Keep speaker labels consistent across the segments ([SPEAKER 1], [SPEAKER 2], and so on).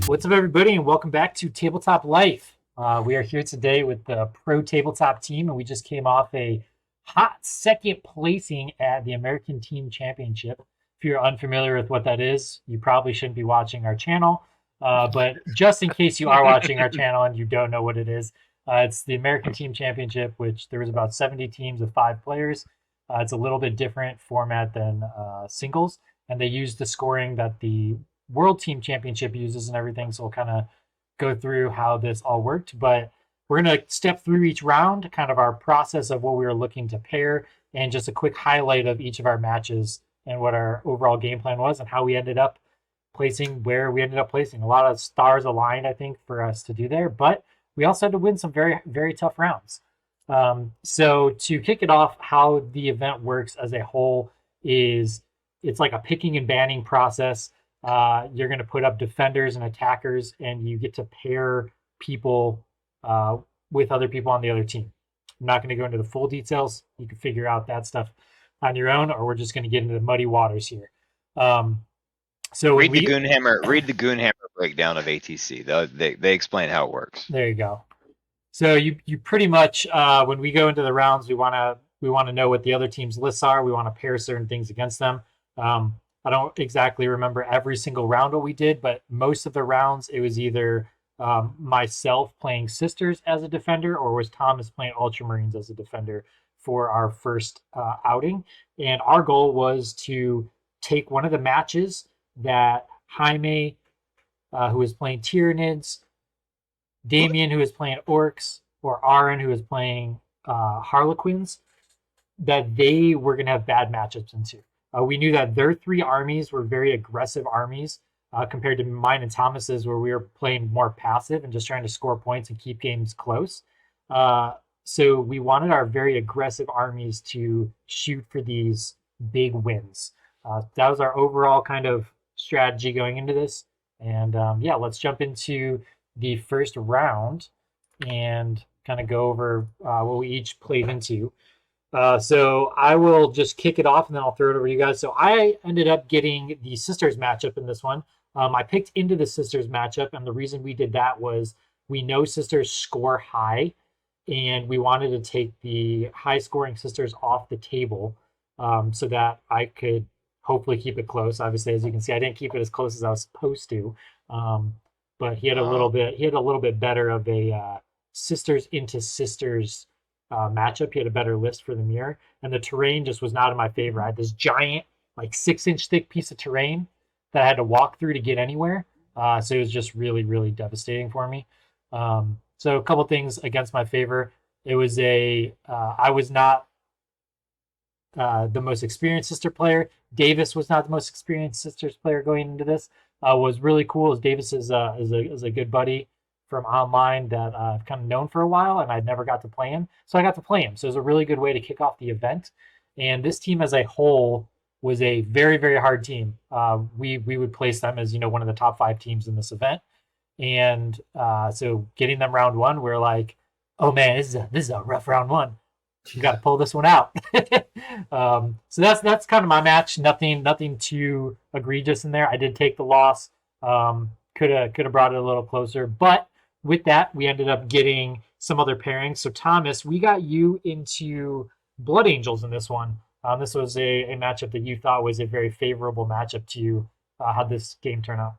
[SPEAKER 1] What's up, everybody, and welcome back to Tabletop Life. We are here today with the Pro Tabletop Team, and we just came off a hot second placing at the American Team Championship. If you're unfamiliar with what that is, you probably shouldn't be watching our channel. But just in case you are watching our channel and you don't know what it is, it's the American Team Championship, which there was about 70 teams of 5 players. It's a little bit different format than singles, and they use the scoring that the World Team Championship uses and everything. So we'll kind of go through how this all worked. But we're going to step through each round, kind of our process of what we were looking to pair, and just a quick highlight of each of our matches and what our overall game plan was and how we ended up placing where we ended up placing. A lot of stars aligned, I think, for us to do there. But we also had to win some very, very tough rounds. So to kick it off, how the event works as a whole is it's like a picking and banning process. You're going to put up defenders and attackers, and you get to pair people with other people on the other team. I'm not going to go into the full details. You can figure out that stuff on your own, or we're just going to get into the muddy waters here. So
[SPEAKER 2] read the Goonhammer breakdown of ATC. They explain how it works.
[SPEAKER 1] There you go. So you pretty much when we go into the rounds, we want to know what the other team's lists are. We want to pair certain things against them. I don't exactly remember every single round what we did, but most of the rounds it was either myself playing Sisters as a defender, or was Thomas playing Ultramarines as a defender for our first outing. And our goal was to take one of the matches that Jaime, who was playing Tyranids, Damien, who was playing Orcs, or Aaron, who was playing Harlequins, that they were going to have bad matchups into. We knew that their 3 armies were very aggressive armies compared to mine and Thomas's, where we were playing more passive and just trying to score points and keep games close. So we wanted our very aggressive armies to shoot for these big wins. That was our overall kind of strategy going into this. And yeah, let's jump into the first round and kind of go over what we each played into. So I will just kick it off and then I'll throw it over to you guys. So I ended up getting the Sisters matchup in this one. I picked into the Sisters matchup, and the reason we did that was we know Sisters score high, and we wanted to take the high scoring Sisters off the table so that I could hopefully keep it close. Obviously, as you can see, I didn't keep it as close as I was supposed to. But he had a little bit better of a Sisters into Sisters matchup. He had a better list for the mirror, and the terrain just was not in my favor. I had this giant, like 6-inch thick piece of terrain that I had to walk through to get anywhere. So it was just really, really devastating for me. So a couple things against my favor. It was I was not the most experienced Sister player. Davis was not the most experienced Sisters player going into this. Was really cool as Davis is a good buddy from online that I've kind of known for a while, and I'd never got to play him. So I got to play him. So it was a really good way to kick off the event. And this team as a whole was a very, very hard team. We would place them as, one of the top 5 teams in this event. And so getting them round 1, we're like, oh man, this is a rough round 1. You got to pull this one out. So that's kind of my match. Nothing too egregious in there. I did take the loss. Could have brought it a little closer, but with that, we ended up getting some other pairings. So Thomas, we got you into Blood Angels in this one. This was a matchup that you thought was a very favorable matchup to you. How'd this game turn out?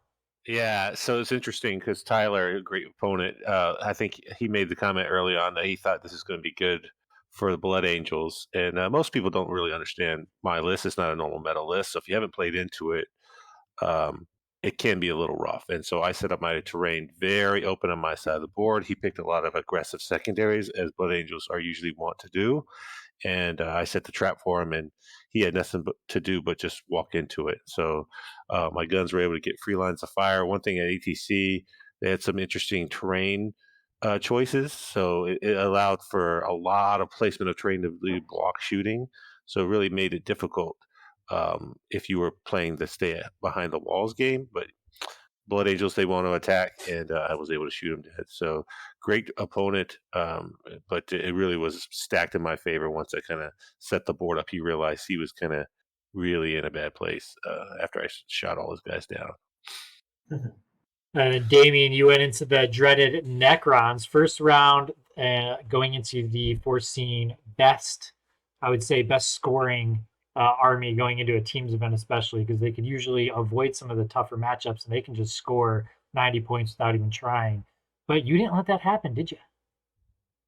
[SPEAKER 3] Yeah, so it's interesting because Tyler, a great opponent, I think he made the comment early on that he thought this is going to be good for the Blood Angels. And most people don't really understand my list. It's not a normal meta list. So if you haven't played into it, um, it can be a little rough. And so I set up my terrain very open on my side of the board. He picked a lot of aggressive secondaries, as Blood Angels are usually want to do. And I set the trap for him, and he had nothing to do but just walk into it. So my guns were able to get free lines of fire. One thing at ATC, they had some interesting terrain choices. So it allowed for a lot of placement of terrain to do block shooting. So it really made it difficult if you were playing the stay behind the walls game. But Blood Angels, they want to attack, and I was able to shoot them dead. So great opponent, but it really was stacked in my favor once I kind of set the board up. He realized he was kind of really in a bad place after I shot all his guys down.
[SPEAKER 1] Damien, you went into the dreaded Necrons first round, going into the foreseen best, I would say, best scoring army going into a teams event, especially because they could usually avoid some of the tougher matchups and they can just score 90 points without even trying. But you didn't let that happen, did you?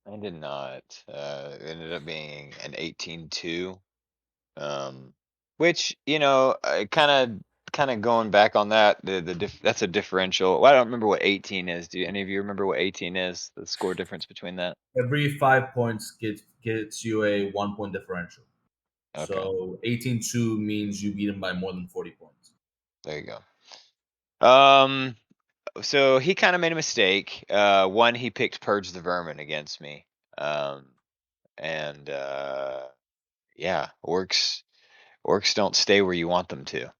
[SPEAKER 2] I did not. It ended up being an 18-2. Which, kind of going back on that, that's a differential. Well, I don't remember what 18 is. Do any of you remember what 18 is? The score difference between that?
[SPEAKER 4] Every 5 points gets you a 1 point differential.
[SPEAKER 2] Okay,
[SPEAKER 4] So 18-2 means you beat him by more than 40 points.
[SPEAKER 2] there you go. So he kind of made a mistake. One, he picked Purge the Vermin against me. And yeah, orcs don't stay where you want them to.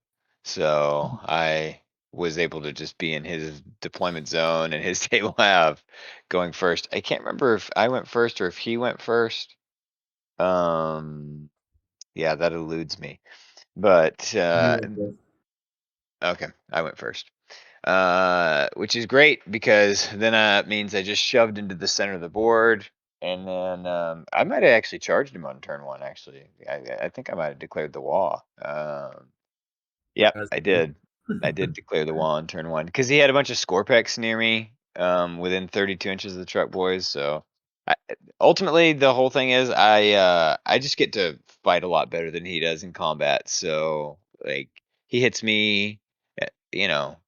[SPEAKER 2] So I was able to just be in his deployment zone and his table have going first. I can't remember if I went first or if he went first. Yeah, that eludes me. But okay, I went first. Which is great because then it means I just shoved into the center of the board. And then I might have actually charged him on turn one, actually. I think I might have declared the wall. Yep,
[SPEAKER 4] As
[SPEAKER 2] I
[SPEAKER 4] you do.
[SPEAKER 2] did. I did declare the wall on turn one because he had a bunch of Scorpex near me, within 32 inches of the truck boys. So I, ultimately, the whole thing is I just get to fight a lot better than he does in combat. So like he hits me,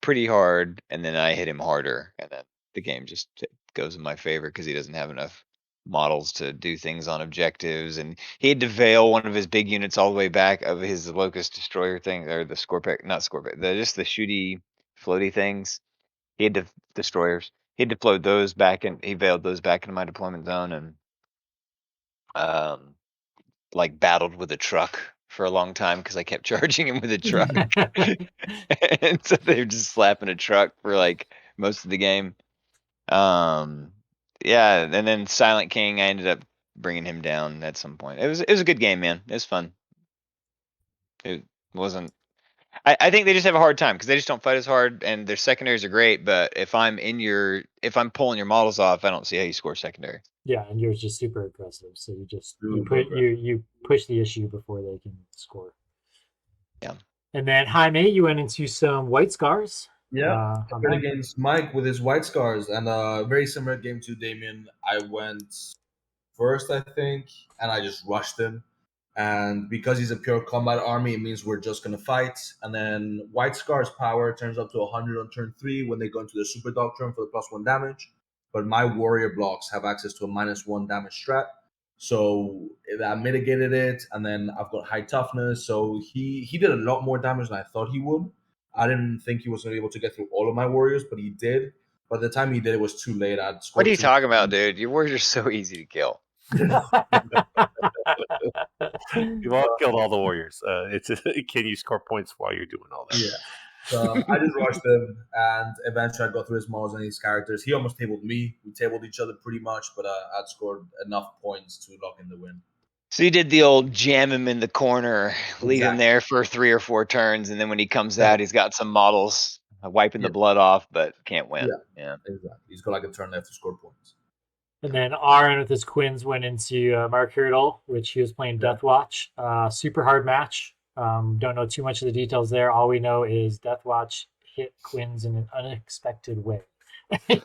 [SPEAKER 2] pretty hard, and then I hit him harder, and then the game just goes in my favor because he doesn't have enough models to do things on objectives, and he had to veil one of his big units all the way back of his Locust Destroyer thing, or the Scorpec, not Scorpec, just the shooty, floaty things. He had to destroyers. He had to float those back, and he veiled those back into my deployment zone, and um, like battled with a truck for a long time because I kept charging him with a truck, and so they were just slapping a truck for like most of the game. Yeah, and then Silent King, I ended up bringing him down at some point. It was a good game, man. It was fun. It wasn't. I think they just have a hard time because they just don't fight as hard, and their secondaries are great. But if I'm pulling your models off, I don't see how you score secondary.
[SPEAKER 1] Yeah, and yours just super aggressive. So you just
[SPEAKER 4] Super aggressive.
[SPEAKER 1] you push the issue before they can score.
[SPEAKER 2] Yeah.
[SPEAKER 1] And then Jaime, you went into some white scars.
[SPEAKER 4] Yeah, I
[SPEAKER 1] On
[SPEAKER 4] played
[SPEAKER 1] that.
[SPEAKER 4] against Mike with his white scars, and very similar game to Damien. I went first, I think, and I just rushed him. And because he's a pure combat army, it means we're just gonna fight. And then White Scar's power turns up to 100 on turn 3 when they go into the Super Doctrine for the +1 damage. But my warrior blocks have access to a -1 damage strat, so that mitigated it. And then I've got high toughness, so he did a lot more damage than I thought he would. I didn't think he was gonna be able to get through all of my warriors, but he did. By the time he did, it was too late. I'd
[SPEAKER 2] What
[SPEAKER 4] scored
[SPEAKER 2] are you
[SPEAKER 4] too much.
[SPEAKER 2] talking about, dude? Your warriors are so easy to kill.
[SPEAKER 3] You've all killed all the warriors. Can you score points while you're doing all that?
[SPEAKER 4] Yeah. So I just rushed him, and eventually I got through his models and his characters. He almost tabled me. We tabled each other pretty much, but I'd scored enough points to lock in the win.
[SPEAKER 2] So you did the old jam him in the corner, leave him
[SPEAKER 4] Exactly.
[SPEAKER 2] there for 3 or 4 turns, and then when he comes out, he's got some models wiping the
[SPEAKER 4] Yeah.
[SPEAKER 2] blood off, but can't win.
[SPEAKER 4] Yeah.
[SPEAKER 2] Yeah.
[SPEAKER 4] Exactly. He's got like a turn left to score points.
[SPEAKER 1] And then Aaron with his Quins went into Mark Hurdle, which he was playing
[SPEAKER 4] Yeah.
[SPEAKER 1] Death Watch. Super hard match. Don't know too much of the details there. All we know is Death Watch hit Quins in an unexpected way.
[SPEAKER 4] I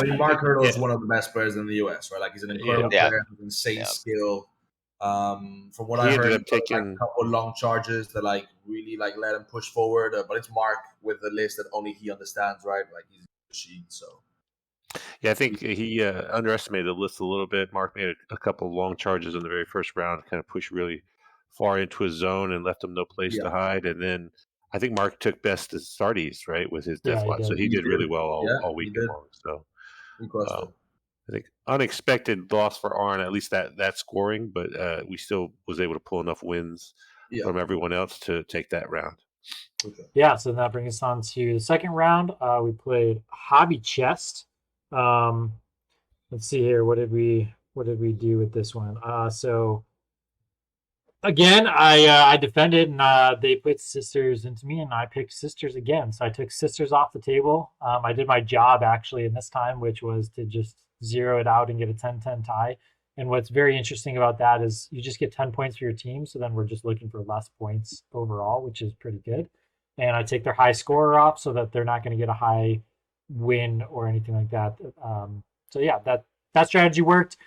[SPEAKER 4] mean, Mark Hurdle is
[SPEAKER 3] Yeah.
[SPEAKER 4] one of the best players in the US, right? Like he's an incredible
[SPEAKER 2] Yeah.
[SPEAKER 4] player with insane
[SPEAKER 2] Yeah.
[SPEAKER 4] skill. From what
[SPEAKER 3] He
[SPEAKER 4] I
[SPEAKER 3] ended
[SPEAKER 4] heard,
[SPEAKER 3] up
[SPEAKER 4] he's got, like,
[SPEAKER 3] taking-
[SPEAKER 4] a couple of long charges that like really like let him push forward. But it's Mark with the list that only he understands, right? Like he's a machine. So
[SPEAKER 3] Yeah, I think he underestimated the list a little bit. Mark made a couple long charges in the very first round, kind of pushed really far into his zone and left him no place to hide. And then I think Mark took best as Sardi's, right, with his
[SPEAKER 1] Yeah,
[SPEAKER 3] Death
[SPEAKER 1] he
[SPEAKER 3] Watch. So
[SPEAKER 1] did.
[SPEAKER 3] he did really
[SPEAKER 4] did.
[SPEAKER 3] well
[SPEAKER 4] Yeah,
[SPEAKER 3] all
[SPEAKER 4] he
[SPEAKER 3] weekend
[SPEAKER 4] did.
[SPEAKER 3] long. So
[SPEAKER 4] He crushed it.
[SPEAKER 3] I think unexpected loss for Arn, at least that scoring, but we still was able to pull enough wins
[SPEAKER 4] Yeah.
[SPEAKER 3] from everyone else to take that round.
[SPEAKER 4] Okay.
[SPEAKER 1] Yeah, so that brings us on to the second round. We played Hobby Chest. Let's see here. What did we do with this one? So again, I defended, and they put sisters into me, and I picked sisters again. So I took sisters off the table. I did my job actually in this time, which was to just zero it out and get a 10-10 tie. And what's very interesting about that is you just get 10 points for your team. So then we're just looking for less points overall, which is pretty good. And I take their high scorer off so that they're not going to get a high win or anything like that. So yeah, that strategy worked.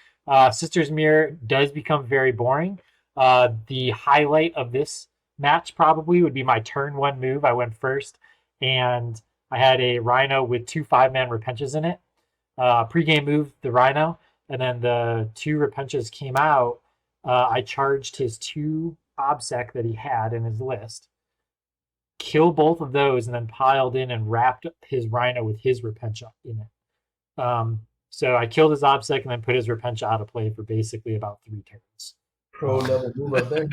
[SPEAKER 1] Sisters Mirror does become very boring. The highlight of this match probably would be my turn one move. I went first, and I had a Rhino with two 5-man Repenches in it. Pre-game move the Rhino, and then the two Repenches came out. I charged his two Obsec that he had in his list, killed both of those, and then piled in and wrapped his Rhino with his Repentia in it. So I killed his Obsec and then put his Repentia out of play for basically about 3 turns.
[SPEAKER 4] Pro level move right there.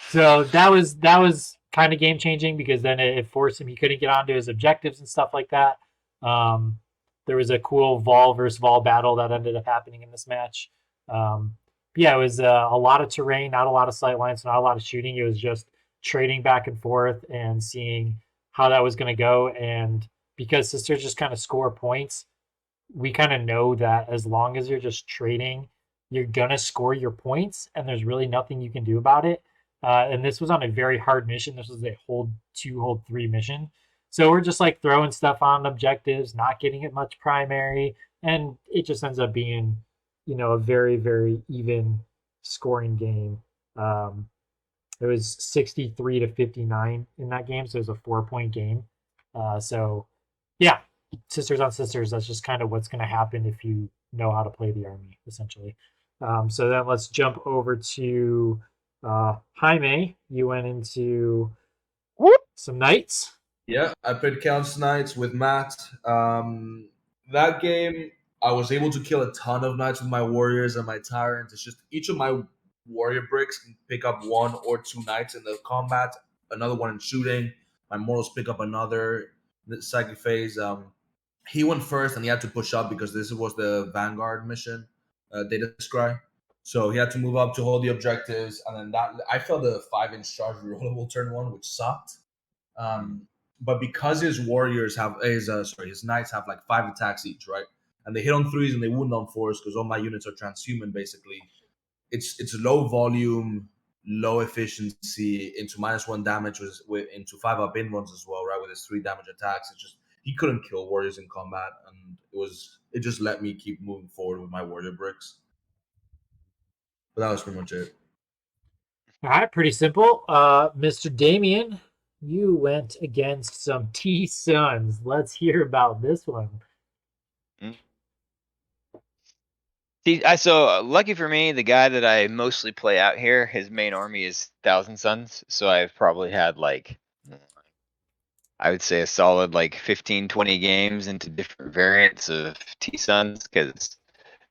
[SPEAKER 1] So that was kind of game changing because then it forced him. He couldn't get onto his objectives and stuff like that. There was a cool Vol versus Vol battle that ended up happening in this match. Yeah, it was a lot of terrain, not a lot of sight lines, not a lot of shooting. It was just trading back and forth and seeing how that was going to go. And because sisters just kind of score points, we kind of know that as long as you're just trading, you're gonna score your points, and there's really nothing you can do about it. And this was on a very hard mission. This was a hold 2, hold 3 mission. So we're just like throwing stuff on objectives, not getting it much primary, and it just ends up being, a very, very even scoring game. It was 63 to 59 in that game, so it was a 4-point game. So yeah, sisters on sisters, that's just kind of what's going to happen if you know how to play the army, essentially. So then let's jump over to Jaime. You went into some knights.
[SPEAKER 4] Yeah, I played Count's Knights with Matt. That game, I was able to kill a ton of knights with my warriors and my tyrants. It's just each of my warrior bricks can pick up 1 or 2 knights in the combat, another one in shooting. My mortals pick up another in the psychic phase. He went first and he had to push up because this was the Vanguard mission, Data Scry. So he had to move up to hold the objectives, and then that I felt a 5-inch charge rerollable turn 1, which sucked. But because his warriors have his knights have like 5 attacks each, right? And they hit on 3s and they wound on 4s because all my units are transhuman basically. It's low volume, low efficiency into -1 damage with into 5 up in ones as well, right? With his 3 damage attacks. It's just he couldn't kill warriors in combat, and it just let me keep moving forward with my warrior bricks. But that was pretty much it.
[SPEAKER 1] All right, pretty simple. Mr. Damien, you went against some T Suns. Let's hear about this one.
[SPEAKER 2] See, lucky for me, the guy that I mostly play out here, his main army is Thousand Suns. So I've probably had I would say a solid 15, 20 games into different variants of T Suns because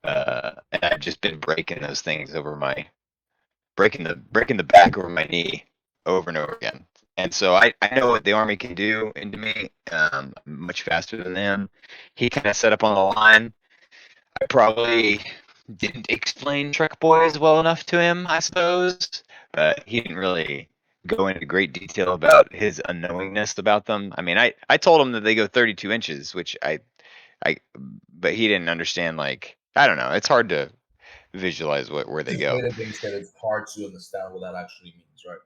[SPEAKER 2] and I've just been breaking those things over breaking the back over my knee over and over again. And so I know what the army can do into me much faster than them. He kind of set up on the line. I probably didn't explain Trek Boys well enough to him, I suppose. But he didn't really go into great detail about his unknowingness about them. I mean, I told him that they go 32 inches, which but he didn't understand. I don't know. It's hard to visualize where they
[SPEAKER 4] Just
[SPEAKER 2] go.
[SPEAKER 4] made a base that it's hard to understand what that actually means, right?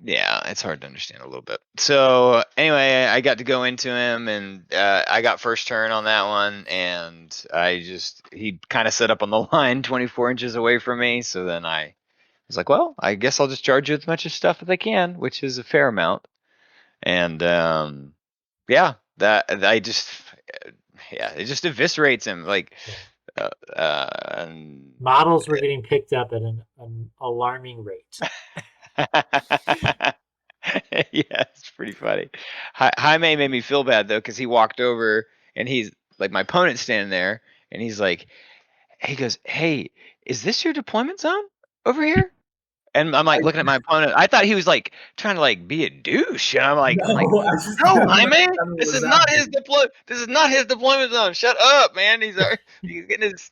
[SPEAKER 2] Yeah, it's hard to understand a little bit. So anyway, I got to go into him, and I got first turn on that one, and he kind of set up on the line 24 inches away from me. So then I was like, well, I guess I'll just charge you as much stuff as I can, which is a fair amount. And yeah, it just eviscerates him. And
[SPEAKER 1] Models were getting picked up at an alarming rate.
[SPEAKER 2] yeah, it's pretty funny. Jaime made me feel bad though, because he walked over and he's like, my opponent's standing there, and he goes, "Hey, is this your deployment zone over here?" And I'm like looking at my opponent. I thought he was like trying to like be a douche. And I'm like,
[SPEAKER 4] No, I just
[SPEAKER 2] no,
[SPEAKER 4] didn't
[SPEAKER 2] Jaime,
[SPEAKER 4] understand what
[SPEAKER 2] this
[SPEAKER 4] was
[SPEAKER 2] is not his
[SPEAKER 4] happening.
[SPEAKER 2] This is not his deployment zone. Shut up, man. He's getting his.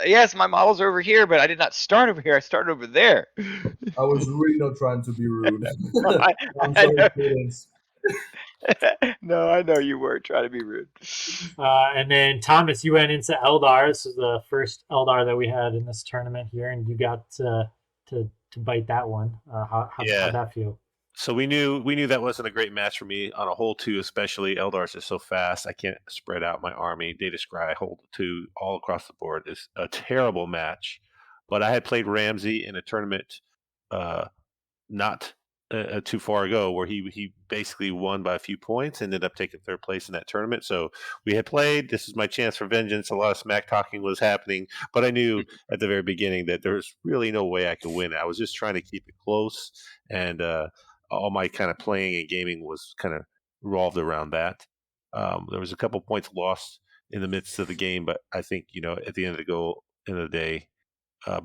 [SPEAKER 2] Yes, my models are over here, but I did not start over here. I started over there.
[SPEAKER 4] I was really not trying to be rude.
[SPEAKER 2] I,
[SPEAKER 4] I'm
[SPEAKER 2] I
[SPEAKER 4] sorry,
[SPEAKER 2] know.
[SPEAKER 4] students.
[SPEAKER 2] No, I know you were trying to be rude.
[SPEAKER 1] And then Thomas, you went into Eldar. This is the first Eldar that we had in this tournament here, and you got to bite that one. How'd that feel?
[SPEAKER 3] So we knew that wasn't a great match for me on a hole 2, especially. Eldar's is so fast. I can't spread out my army. Data Scry hole 2 all across the board is a terrible match. But I had played Ramsey in a tournament not too far ago where he basically won by a few points, ended up taking 3rd place in that tournament. So we had played. This is my chance for vengeance. A lot of smack talking was happening, but I knew at the very beginning that there was really no way I could win. I was just trying to keep it close, and all my kind of playing and gaming was kind of revolved around that. There was a couple points lost in the midst of the game, but I think at the end of the day,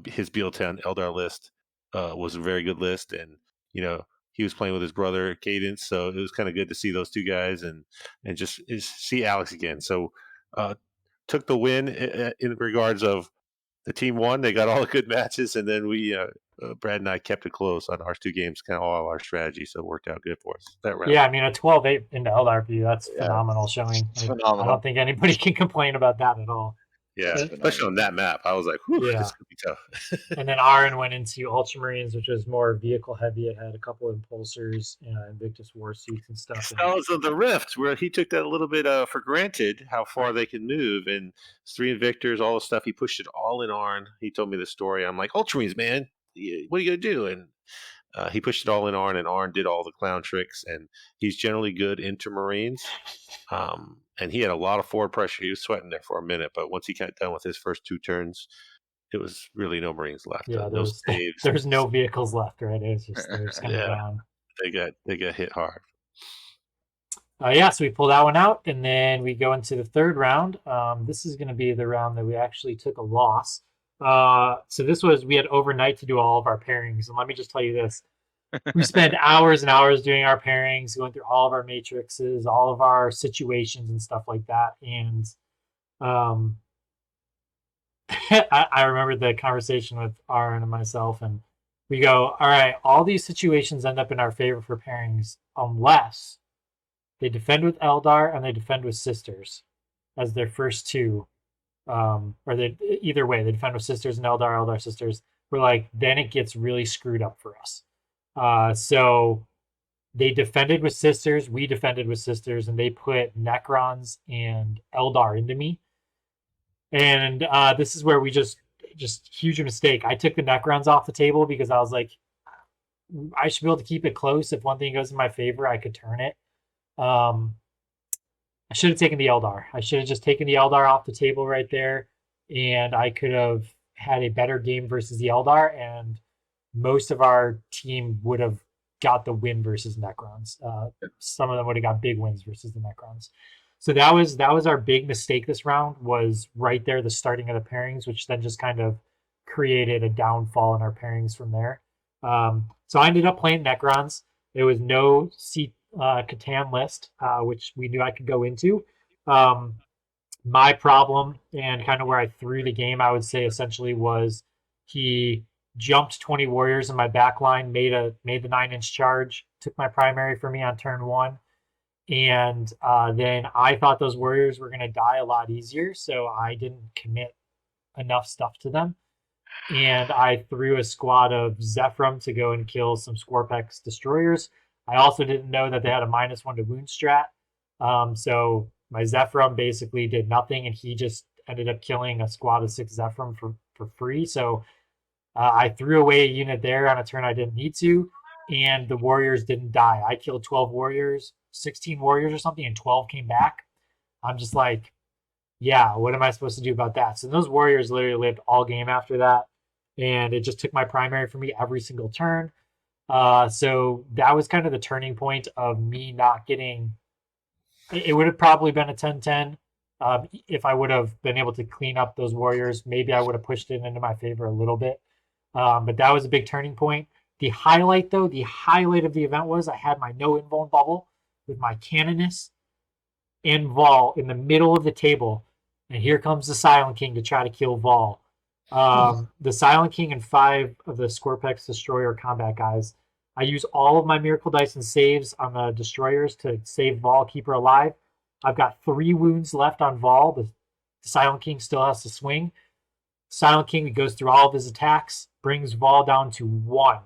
[SPEAKER 3] his BL10 Eldar list was a very good list, and he was playing with his brother Cadence, so it was kind of good to see those two guys and just see Alex again. So took the win in regards of the team won. They got all the good matches, and then we Brad and I kept it close on our 2 games, kind of all our strategy, so it worked out good for us that round.
[SPEAKER 1] Yeah, I mean a 12-8 into Eldar view, that's phenomenal showing.
[SPEAKER 2] It's phenomenal.
[SPEAKER 1] I don't think anybody can complain about that at all.
[SPEAKER 3] Yeah, especially on that map. I was like, whew, this could be tough.
[SPEAKER 1] And then Aaron went into Ultramarines, which was more vehicle heavy. It had a couple of impulsors, Invictus war suits and stuff.
[SPEAKER 3] Styles of the Rift, where he took that a little bit for granted, how far they can move. And 3 Invictors, all the stuff, he pushed it all in Arn. He told me the story. I'm like, Ultramarines, man, what are you going to do? And he pushed it all in Arn, and Arn did all the clown tricks. And he's generally good into Marines. And he had a lot of forward pressure. He was sweating there for a minute, but once he got done with his first 2 turns, it was really no Marines left.
[SPEAKER 1] Yeah,
[SPEAKER 3] no saves.
[SPEAKER 1] There's no vehicles left, right? It's just they're just kind of gone.
[SPEAKER 3] They got hit hard.
[SPEAKER 1] So we pull that one out, and then we go into the 3rd round. This is going to be the round that we actually took a loss. So we had overnight to do all of our pairings, and let me just tell you this. We spent hours and hours doing our pairings, going through all of our matrices, all of our situations and stuff like that. And I remember the conversation with Aaron and myself, and we go, all right, all these situations end up in our favor for pairings unless they defend with Eldar and they defend with Sisters as their first 2. Either way, they defend with Sisters and Eldar Sisters. We're like, then it gets really screwed up for us. So they defended with Sisters, we defended with Sisters, and they put Necrons and Eldar into me. And this is where we just huge mistake. I took the Necrons off the table because I was like, I should be able to keep it close. If one thing goes in my favor, I could turn it. I should have taken the Eldar. I should have just taken the Eldar off the table right there, and I could have had a better game versus the Eldar, and most of our team would have got the win versus Necrons. Some of them would have got big wins versus the Necrons. So that was our big mistake this round, was right there, the starting of the pairings, which then just kind of created a downfall in our pairings from there. So I ended up playing Necrons. There was no Catan list, which we knew I could go into. My problem, and kind of where I threw the game, I would say essentially, was he jumped 20 warriors in my back line, made the 9-inch charge, took my primary for me on turn 1. And then I thought those warriors were going to die a lot easier, so I didn't commit enough stuff to them. And I threw a squad of Zephyrum to go and kill some Scorpex destroyers. I also didn't know that they had a -1 to wound strat. So my Zephyrum basically did nothing, and he just ended up killing a squad of 6 Zephyrum for free. So I threw away a unit there on a turn I didn't need to, and the warriors didn't die. I killed 12 warriors, 16 warriors or something, and 12 came back. I'm just like, yeah, what am I supposed to do about that? So those warriors literally lived all game after that, and it just took my primary for me every single turn. So that was kind of the turning point of me not getting. It would have probably been a 10-10 if I would have been able to clean up those warriors. Maybe I would have pushed it into my favor a little bit. But that was a big turning point. The highlight, though, the highlight of the event was I had my no invuln bubble with my Canoness and Vol in the middle of the table, and here comes the Silent King to try to kill Vol. The Silent King and 5 of the Scorpex Destroyer combat guys. I use all of my Miracle Dice and saves on the Destroyers to save Vol, keep her alive. I've got 3 wounds left on Vol. The Silent King still has to swing. Silent King goes through all of his attacks, brings Vol down to 1.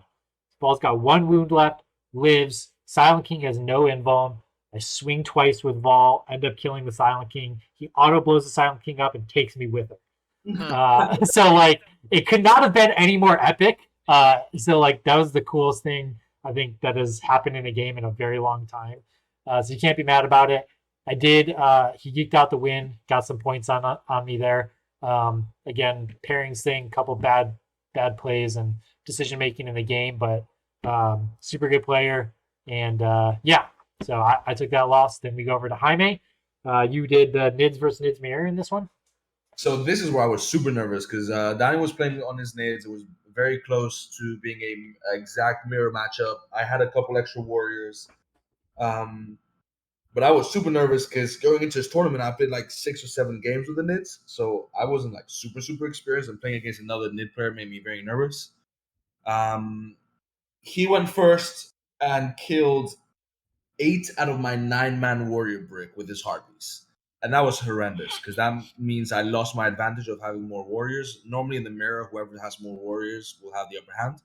[SPEAKER 1] Vol's got 1 wound left, lives. Silent King has no invuln. I swing twice with Vol, end up killing the Silent King. He auto blows the Silent King up and takes me with him. So like it could not have been any more epic. So like that was the coolest thing I think that has happened in a game in a very long time. So you can't be mad about it. I did. He geeked out the win, got some points on me there. Again, pairings thing, couple bad plays and decision making in the game, but super good player. And yeah, so I took that loss. Then we go over to Jaime. You did the Nids versus Nids mirror in this one.
[SPEAKER 4] So this is where I was super nervous because Danny was playing on his nades. It was very close to being a exact mirror matchup. I had a couple extra warriors, but I was super nervous because going into this tournament, I played like 6 or 7 games with the Nids, so I wasn't like super experienced. And playing against another Nid player made me very nervous. He went first and killed 8 out of my 9-man warrior brick with his Harpies. And that was horrendous because that means I lost my advantage of having more warriors. Normally in the mirror, whoever has more warriors will have the upper hand.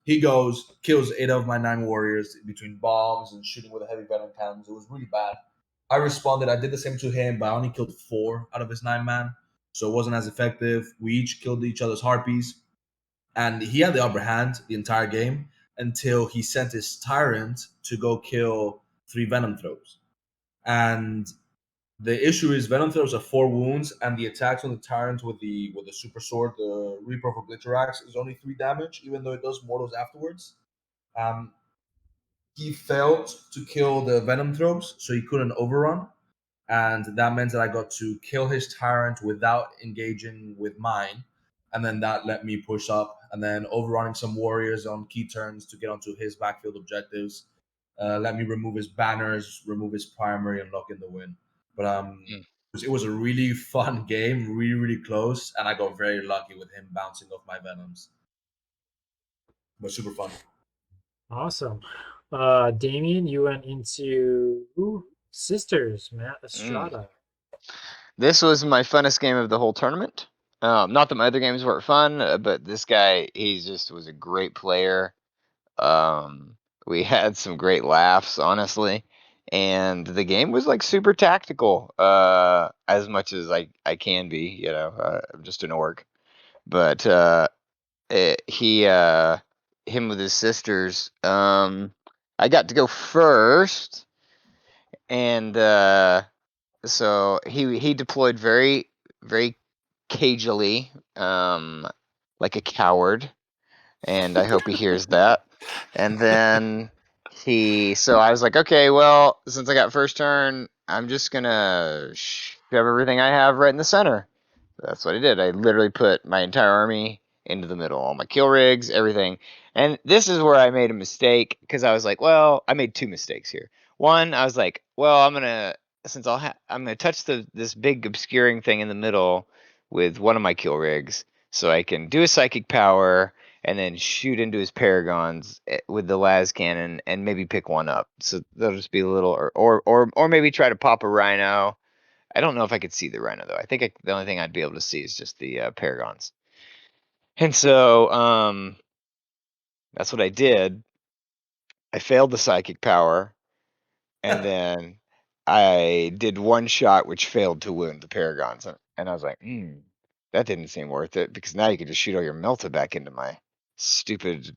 [SPEAKER 4] He goes, kills 8 of my 9 warriors between bombs and shooting with a heavy venom cannons. It was really bad. I responded. I did the same to him, but I only killed 4 out of his 9-man. So it wasn't as effective. We each killed each other's Harpies. And he had the upper hand the entire game until he sent his Tyrant to go kill 3 Venom Throws. And the issue is Venom Throws are 4 wounds, and the attacks on the Tyrant with the Super Sword, the Reaper of Obliterax, is only 3 damage, even though it does mortals afterwards. He failed to kill the Venom Throws, so he couldn't overrun. And that meant that I got to kill his Tyrant without engaging with mine. And then that let me push up, and then overrunning some warriors on key turns to get onto his backfield objectives. Let me remove his banners, remove his primary, and lock in the win. But it was a really fun game, really close, and I got very lucky with him bouncing off my venoms. But super fun.
[SPEAKER 1] Awesome. Damien, you went into Sisters, Matt Estrada.
[SPEAKER 2] This was my funnest game of the whole tournament. Not that my other games weren't fun, but this guy, he just was a great player. We had some great laughs, honestly, and the game was like super tactical, as much as I can be, you know. I'm just an orc, but him with his sisters, I got to go first, and so he deployed very cagily, like a coward, and I hope he hears that. And then so I was like, okay, well, since I got first turn, I'm just gonna shove everything I have right in the center. That's what I did. I literally put my entire army into the middle, all my kill rigs, everything. And this is where I made a mistake because I was like, well, I made 2 mistakes here. One, I was like, well, I'm gonna touch this big obscuring thing in the middle with one of my kill rigs, so I can do a psychic power and then shoot into his paragons with the las cannon and maybe pick one up. So that'll just be a little, or maybe try to pop a rhino. I don't know if I could see the rhino though. I think the only thing I'd be able to see is just the paragons. And so that's what I did. I failed the psychic power, and then I did one shot which failed to wound the paragons, and I was like, that didn't seem worth it because now you can just shoot all your melta back into my stupid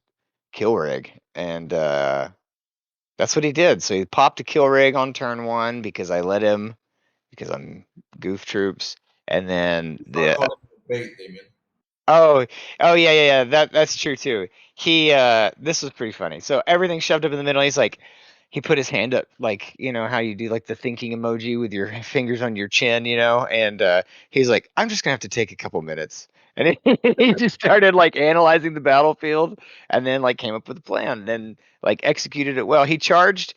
[SPEAKER 2] kill rig, and that's what he did. So he popped a kill rig on turn 1 because I let him, because I'm goof troops, and then
[SPEAKER 4] I call it bait, Damien.
[SPEAKER 2] Oh, yeah. That's true too. He this was pretty funny. So everything shoved up in the middle. He's like, he put his hand up, like, you know how you do like the thinking emoji with your fingers on your chin, you know, and he's like, I'm just gonna have to take a couple minutes. And he just started like analyzing the battlefield, and then like came up with a plan, then like executed it well. He charged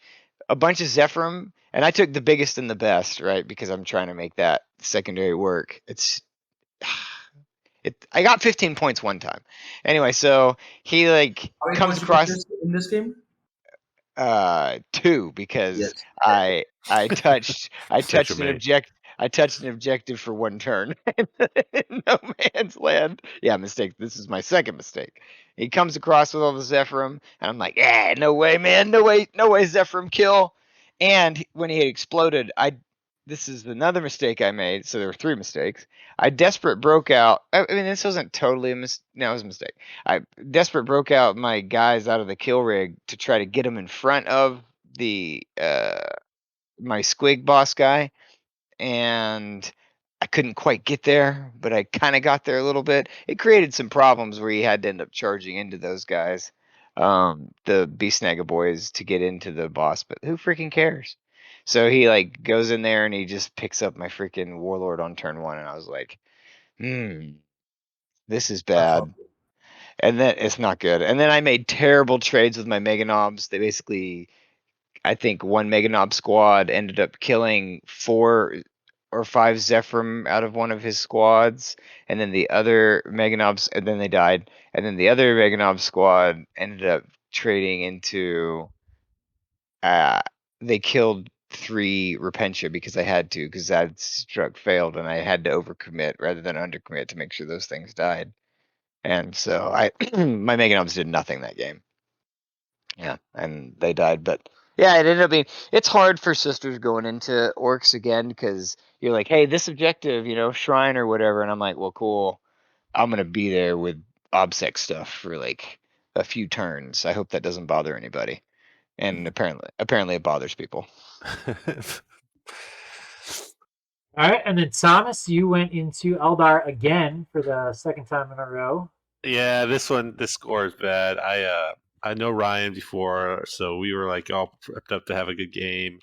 [SPEAKER 2] a bunch of Zephyrim, and I took the biggest and the best, right? Because I'm trying to make that secondary work. I got 15 points one time. Anyway, so he like
[SPEAKER 4] How many
[SPEAKER 2] comes
[SPEAKER 4] points you get
[SPEAKER 2] across
[SPEAKER 4] in this game?
[SPEAKER 2] 2 because
[SPEAKER 4] Yes.
[SPEAKER 2] I touched
[SPEAKER 3] Saint Germain.
[SPEAKER 2] I touched an objective for 1 turn in no man's land. Yeah, mistake. This is my second mistake. He comes across with all the Zephyrim, and I'm like, yeah, no way, man, no way, Zephyrim kill. And when he had exploded, this is another mistake I made. So there were 3 mistakes. I desperate broke out. I mean, this wasn't totally a mistake. No, it was a mistake. I desperate broke out my guys out of the kill rig to try to get them in front of the my squig boss guy, and I couldn't quite get there, but I kind of got there a little bit. It created some problems where he had to end up charging into those guys, the Beastnaga boys, to get into the boss. But who freaking cares? So he like goes in there and he just picks up my freaking warlord on turn 1, and I was like, this is
[SPEAKER 4] That's
[SPEAKER 2] bad.
[SPEAKER 4] not good.
[SPEAKER 2] And then it's not good. And then I made terrible trades with my Mega Knobs. They basically, I think one Mega Knob squad ended up killing 4 or 5 Zephyrim out of one of his squads, and then the other Mega Knobs, and then they died. And then the other Mega Knob squad ended up trading into. Uh, they killed 3 Repentia because I had to, because that struck failed, and I had to overcommit rather than undercommit to make sure those things died. And so my Mega Knobs did nothing that game. Yeah, and they died. But yeah, it ended up being. It's hard for sisters going into orcs again because you're like, hey, this objective, shrine or whatever, and I'm like, well, cool. I'm gonna be there with obsec stuff for like a few turns. I hope that doesn't bother anybody. And apparently it bothers people.
[SPEAKER 1] All right, and then Thomas, you went into Eldar again for the second time in a row.
[SPEAKER 3] Yeah, this score is bad. I know Ryan before, so we were like all prepped up to have a good game,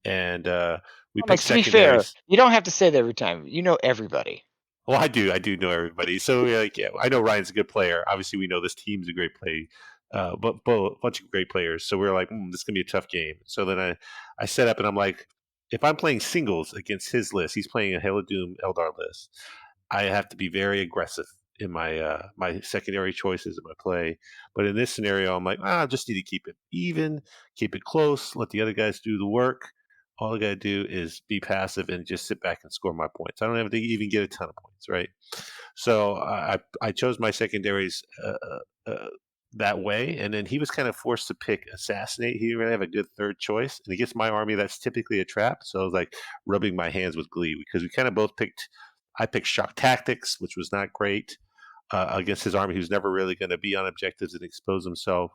[SPEAKER 3] and we picked
[SPEAKER 2] Thomas, to be fair,
[SPEAKER 3] secondaries.
[SPEAKER 2] you don't have to say that every time. You know everybody.
[SPEAKER 3] Well, I do know everybody. So like, yeah, I know Ryan's a good player. Obviously, we know this team's a great play, but a bunch of great players. So we're like, this is gonna be a tough game. So then I set up and I'm like, if I'm playing singles against his list, he's playing a Hail of Doom Eldar list. I have to be very aggressive in my secondary choices in my play. But in this scenario, I'm like, I just need to keep it even, keep it close, let the other guys do the work. All I got to do is be passive and just sit back and score my points. I don't have to even get a ton of points, right? So I chose my secondaries that way, and then he was kind of forced to pick assassinate. He didn't really have a good third choice, and against my army, that's typically a trap. So I was like rubbing my hands with glee because we kind of both picked. I picked shock tactics, which was not great against his army, who's never really going to be on objectives and expose himself.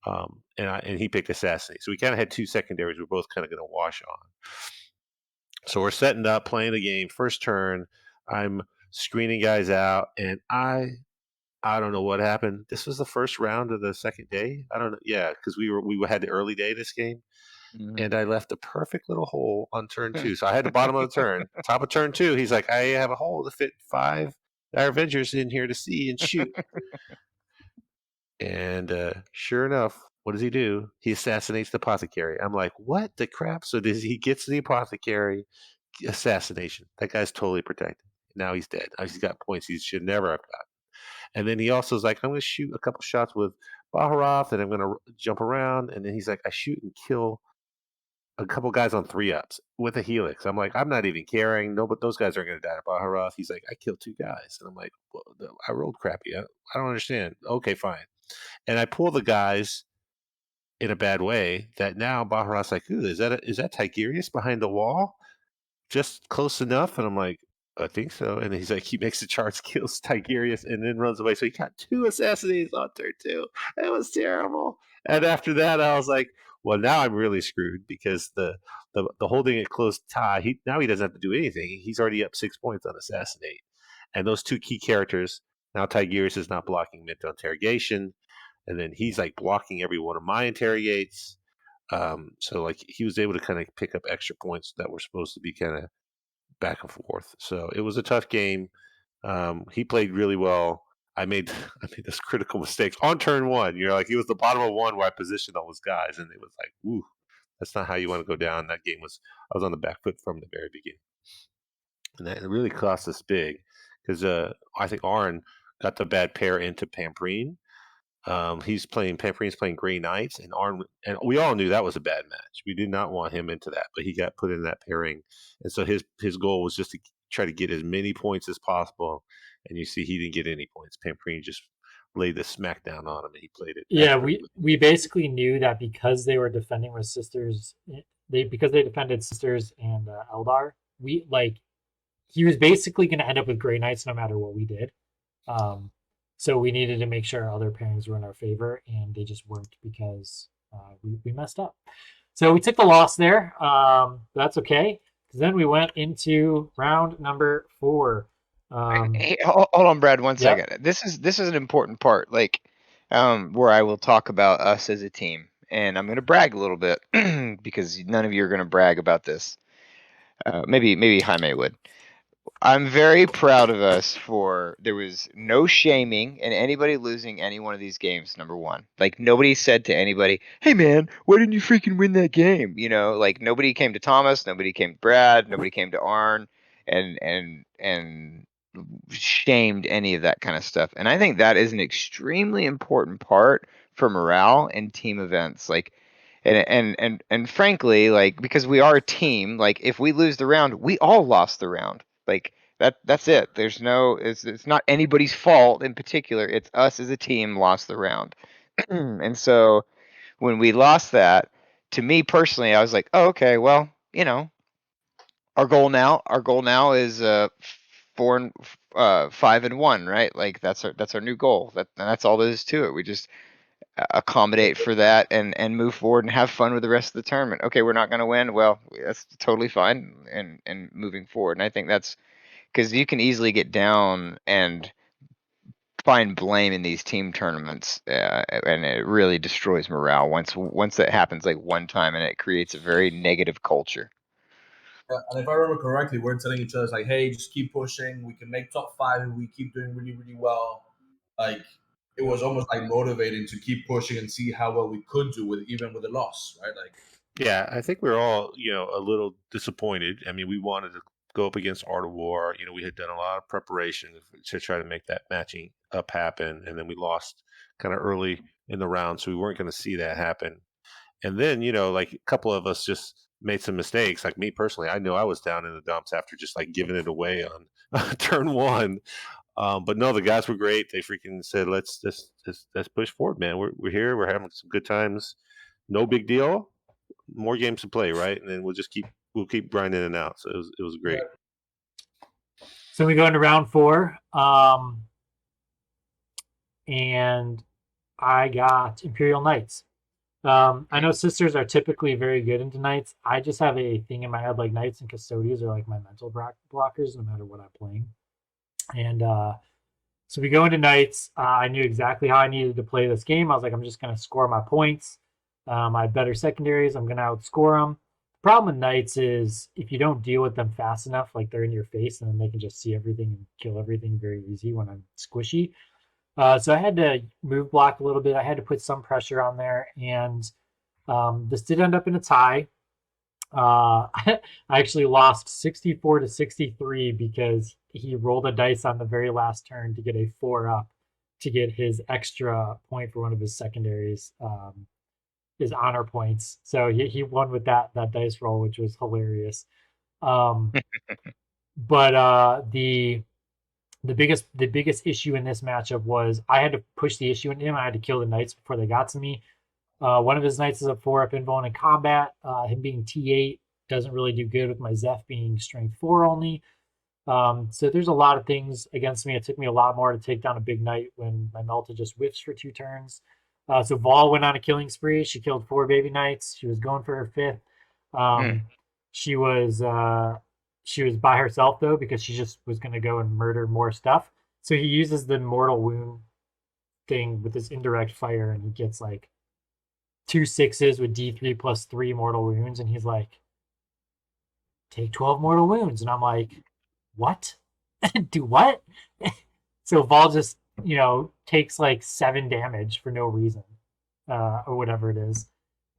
[SPEAKER 3] And he picked assassinate. So we kind of had 2 secondaries we're both kind of going to wash on. So we're setting up, playing the game. First turn, I'm screening guys out, and I don't know what happened. This was the first round of the second day. I don't know. Yeah, because we had the early day of this game, and I left a perfect little hole on turn 2. So I had the bottom of the turn, top of turn 2. He's like, I have a hole to fit 5 our Avengers in here to see and shoot. And sure enough, what does he do? He assassinates the apothecary. I'm like, what the crap? So he gets the apothecary, assassination. That guy's totally protected. Now he's dead. Now he's got points he should never have got. And then he also is like, I'm going to shoot a couple shots with Baharoth, and I'm going to jump around. And then he's like, I shoot and kill a couple guys on 3-ups with a helix. I'm like, I'm not even caring. No, but those guys aren't going to die to Baharoth. He's like, I killed 2 guys. And I'm like, well, I rolled crappy. I don't understand. Okay, fine. And I pull the guys in a bad way that now Baharoth's like, ooh, is that Tigerius behind the wall? Just close enough. And I'm like, I think so. And he's like, he makes the charge, kills Tigerius, and then runs away. So he got 2 assassinations on turn 2. It was terrible. And after that, I was like, well, now I'm really screwed because the holding it close tie. Now he doesn't have to do anything. He's already up 6 points on assassinate, and those 2 key characters. Now Tigerius is not blocking mental interrogation, and then he's like blocking every one of my interrogates. So like he was able to kind of pick up extra points that were supposed to be kind of back and forth. So it was a tough game. He played really well. I made I made those critical mistakes on turn one. You're like, he was the bottom of one where I positioned all those guys, and it was like, ooh, that's not how you want to go down. That game was I was on the back foot from the very beginning, and that really cost us big because I think Arn got the bad pair into Pamprine. He's playing Pamprine's playing Grey Knights, and Arn, and we all knew that was a bad match. We did not want him into that, but he got put in that pairing, and so his goal was just to try to get as many points as possible. And you see, he didn't get any points. Pamprine just laid the smackdown on him, and he played it
[SPEAKER 1] Yeah,
[SPEAKER 3] expertly.
[SPEAKER 1] we basically knew that because they were defending with sisters, because they defended sisters and Eldar, we like he was basically going to end up with Grey Knights no matter what we did. So we needed to make sure our other pairings were in our favor, and they just weren't because we messed up. So we took the loss there. That's okay. Because then we went into round number 4.
[SPEAKER 2] Hey, hold on, Brad, one
[SPEAKER 1] Yep.
[SPEAKER 2] second. This is an important part, like, where I will talk about us as a team, and I'm going to brag a little bit because none of you are going to brag about this. Maybe Jaime would. I'm very proud of us for there was no shaming in anybody losing any one of these games, number one. Like nobody said to anybody, "Hey man, why didn't you freaking win that game?" You know, like nobody came to Thomas, nobody came to Brad, nobody came to Arn and shamed any of that kind of stuff. And I think that is an extremely important part for morale and team events. Like and frankly, like because we are a team, like if we lose the round, we all lost the round. Like that's it. There's no it's not anybody's fault in particular. It's us as a team lost the round. And so when we lost that, to me personally, I was like, "Oh, okay, well, you know, our goal now is 5-1, right? Like that's our new goal. That's all there is to it. We just accommodate for that and move forward and have fun with the rest of the tournament. Okay, we're not going to win. Well, that's totally fine and moving forward. And I think that's because you can easily get down and find blame in these team tournaments, and it really destroys morale once that happens like one time, and it creates a very negative culture.
[SPEAKER 4] And if I remember correctly, we're telling each other like, "Hey, just keep pushing. We can make top 5 if we keep doing really, really well." Like it was almost like motivating to keep pushing and see how well we could do with even with a loss, right? Like,
[SPEAKER 3] Yeah, I think we are all, a little disappointed. I mean, we wanted to go up against Art of War. We had done a lot of preparation to try to make that matching up happen, and then we lost kind of early in the round, so we weren't going to see that happen. And then, like a couple of us just made some mistakes. Like me personally, I know I was down in the dumps after just like giving it away on turn one. But no, the guys were great. They freaking said, let's push forward, man. We're here. We're having some good times. No big deal. More games to play, right? And then we'll keep grinding it out. So it was great.
[SPEAKER 1] So we go into round 4. And I got Imperial Knights. I know sisters are typically very good into knights. I just have a thing in my head like knights and custodians are like my mental blockers no matter what I'm playing. And so we go into knights. I knew exactly how I needed to play this game. I was like, I'm just going to score my points. I have better secondaries. I'm going to outscore them. The problem with knights is if you don't deal with them fast enough, like they're in your face and then they can just see everything and kill everything very easy when I'm squishy. So I had to move block a little bit. I had to put some pressure on there, and this did end up in a tie. I actually lost 64-63 because he rolled a dice on the very last turn to get a 4-up to get his extra point for one of his secondaries, his honor points. So he won with that dice roll, which was hilarious. But the biggest issue in this matchup was I had to push the issue into him. I had to kill the knights before they got to me. One of his knights is a 4-up invuln in combat. Him being T8 doesn't really do good with my Zeph being strength 4 only. So there's a lot of things against me. It took me a lot more to take down a big knight when my Melta just whiffs for 2 turns. So Vol went on a killing spree. She killed 4 baby knights. She was going for her 5th. She was by herself though because she just was going to go and murder more stuff. So he uses the mortal wound thing with his indirect fire, and he gets like 2 6s with D3 plus 3 mortal wounds, and he's like, "Take 12 mortal wounds," and I'm like, "What?" Do what? So Vol just, takes like 7 damage for no reason, or whatever it is.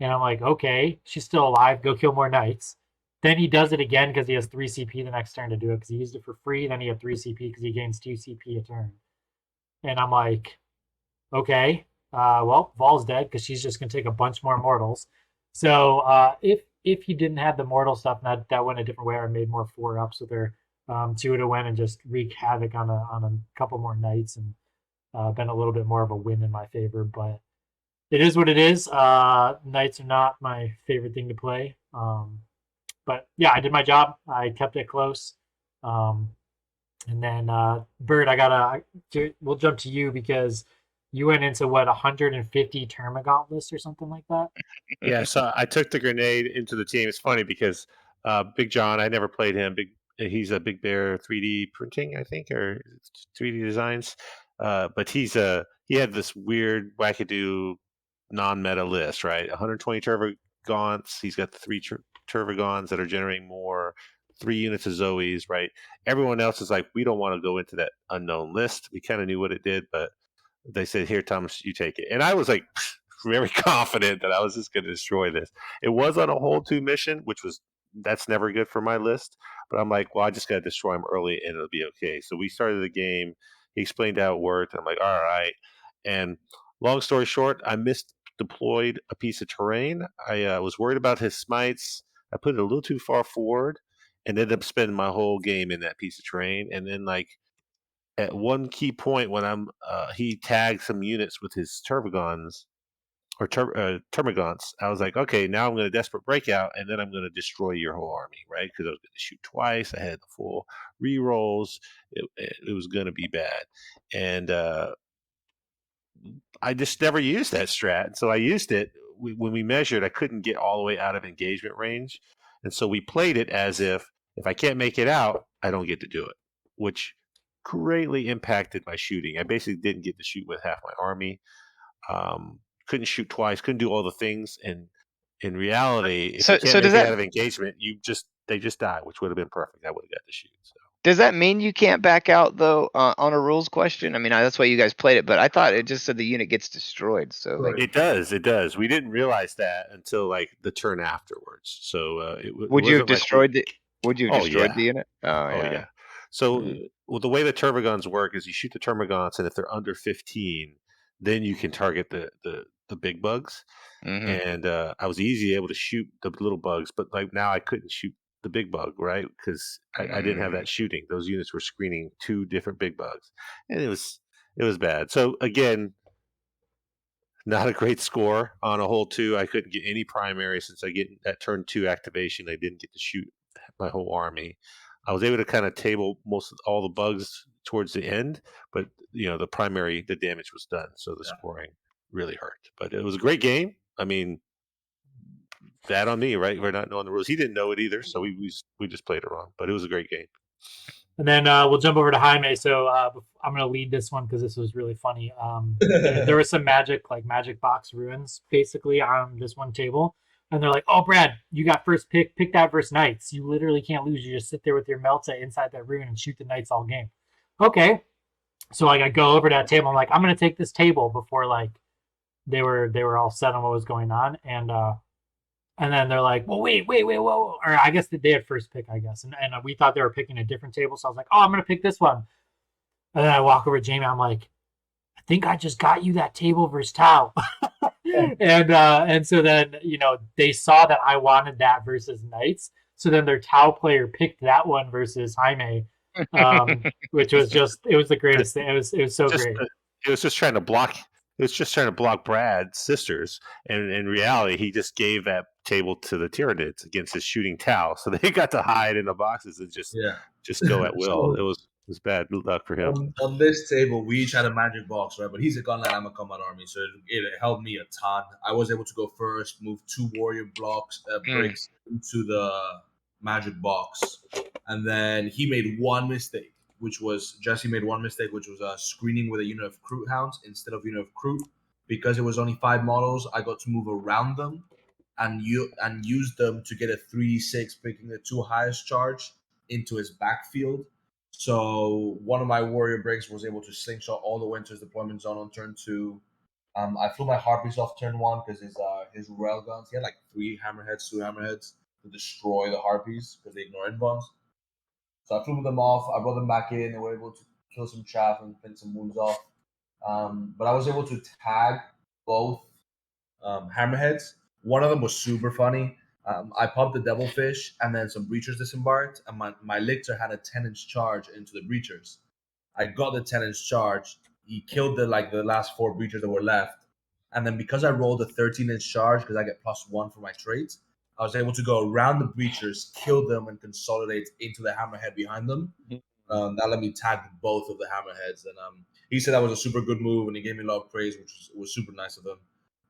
[SPEAKER 1] And I'm like, okay, she's still alive. Go kill more knights. Then he does it again because he has 3 CP the next turn to do it because he used it for free. Then he had 3 CP because he gains 2 CP a turn. And I'm like, okay, well, Vol's dead because she's just gonna take a bunch more mortals. So if he didn't have the mortal stuff, that went a different way, or made more 4-ups with her, she would have went and just wreak havoc on a couple more knights and been a little bit more of a win in my favor. But it is what it is. Knights are not my favorite thing to play. But yeah, I did my job. I kept it close. Um, and then Bird, we'll jump to you because you went into what 150 Termagant list or something like that.
[SPEAKER 3] Yeah, so I took the grenade into the team. It's funny because Big John, I never played him. He's a Big Bear 3D printing, I think, or 3D designs. But he had this weird wackadoo non-meta list, right? 120 Turvagants. He's got the 3 Turvagons that are generating more. 3 units of Zoes, right? Everyone else is like, we don't want to go into that unknown list. We kind of knew what it did, but they said, "Here, Thomas, you take it." And I was like very confident that I was just going to destroy this. It was on a whole 2 mission, which was that's never good for my list. But I'm like, well, I just got to destroy him early, and it'll be okay. So we started the game. He explained how it worked. I'm like, all right. And long story short, I misdeployed a piece of terrain. I was worried about his smites. I put it a little too far forward, and ended up spending my whole game in that piece of terrain. And then like at one key point when he tagged some units with his Tervagons or Termagants. I was like, okay, now I'm going to desperate breakout, and then I'm going to destroy your whole army, right? Because I was going to shoot twice. I had the full rerolls. It was going to be bad, and I just never used that strat. So I used it when we measured. I couldn't get all the way out of engagement range, and so we played it as if I can't make it out, I don't get to do it, which greatly impacted my shooting. I basically didn't get to shoot with half my army. Couldn't shoot twice. Couldn't do all the things. And in reality, if you
[SPEAKER 2] So
[SPEAKER 3] can't
[SPEAKER 2] does
[SPEAKER 3] make it
[SPEAKER 2] that
[SPEAKER 3] out of engagement, they just die, which would have been perfect. I would have got to shoot. So.
[SPEAKER 2] does that mean you can't back out though on a rules question? I mean, that's why you guys played it, but I thought it just said the unit gets destroyed. So like,
[SPEAKER 3] It does. It does. We didn't realize that until like the turn afterwards. So it
[SPEAKER 2] would you have
[SPEAKER 3] wasn't like we.
[SPEAKER 2] destroyed the? Would you have
[SPEAKER 3] Oh
[SPEAKER 2] destroyed
[SPEAKER 3] yeah.
[SPEAKER 2] the unit? Oh
[SPEAKER 3] Oh
[SPEAKER 2] yeah.
[SPEAKER 3] yeah. So
[SPEAKER 2] Mm.
[SPEAKER 3] well, the way the Termagants work is you shoot the Termagants, and if they're under 15, then you can target the big bugs.
[SPEAKER 2] Mm-hmm.
[SPEAKER 3] And I was easily able to shoot the little bugs, but like now I couldn't shoot the big bug, right? Because I didn't have that shooting. Those units were screening 2 different big bugs, and it was bad. So again, not a great score on a whole 2. I couldn't get any primary since I get that turn 2 activation. I didn't get to shoot my whole army. I was able to kind of table most of all the bugs towards the end, but the damage was done, so the scoring really hurt. But it was a great game. I mean, that on me, right? We're not knowing the rules. He didn't know it either, so we just played it wrong. But it was a great game.
[SPEAKER 1] And then we'll jump over to Jaime. So I'm going to lead this one because this was really funny. There was some magic box ruins basically on this one table. And they're like, oh, Brad, you got first pick. Pick that versus knights. You literally can't lose. You just sit there with your Melta inside that ruin and shoot the knights all game. Okay. So like I go over to that table. I'm like, I'm going to take this table before like they were all set on what was going on. And then they're like, well, wait, whoa. Or I guess they had first pick, I guess. And we thought they were picking a different table. So I was like, oh, I'm going to pick this one. And then I walk over to Jamie. I'm like, I think I just got you that table versus Tau. And so then, they saw that I wanted that versus Knights. So then their Tau player picked that one versus Jaime, which was it was the greatest thing. It was so great.
[SPEAKER 3] It was just trying to block. It was just trying to block Brad's sisters, and in reality, he just gave that table to the Tyranids against his shooting Tau, so they got to hide in the boxes and just go at will.
[SPEAKER 4] So,
[SPEAKER 3] It was bad luck for him.
[SPEAKER 4] on this table, we each had a magic box, right? But he's a gunline, I'm a combat army, so it helped me a ton. I was able to go first, move 2 warrior blocks, bricks into the magic box, and then he made one mistake, which was Jesse made one mistake, which was screening with a unit of Kroot hounds instead of unit of Kroot. Because it was only 5 models, I got to move around them and use them to get a 3-6, picking the 2 highest charge into his backfield. So one of my warrior breaks was able to slingshot all the way into his deployment zone on turn 2. I flew my harpies off turn 1 because his railguns, he had like 3 hammerheads, 2 hammerheads to destroy the harpies because they ignore inbounds. So I flew them off. I brought them back in and were able to kill some chaff and finish some wounds off. But I was able to tag both hammerheads. One of them was super funny. I popped the devilfish and then some breachers disembarked, and my lictor had a 10-inch charge into the breachers. I got the 10-inch charge. He killed the last 4 breachers that were left. And then because I rolled a 13-inch charge, because I get +1 for my traits, I was able to go around the breachers, kill them, and consolidate into the hammerhead behind them. That let me tag both of the hammerheads. And he said that was a super good move, and he gave me a lot of praise, which was super nice of him.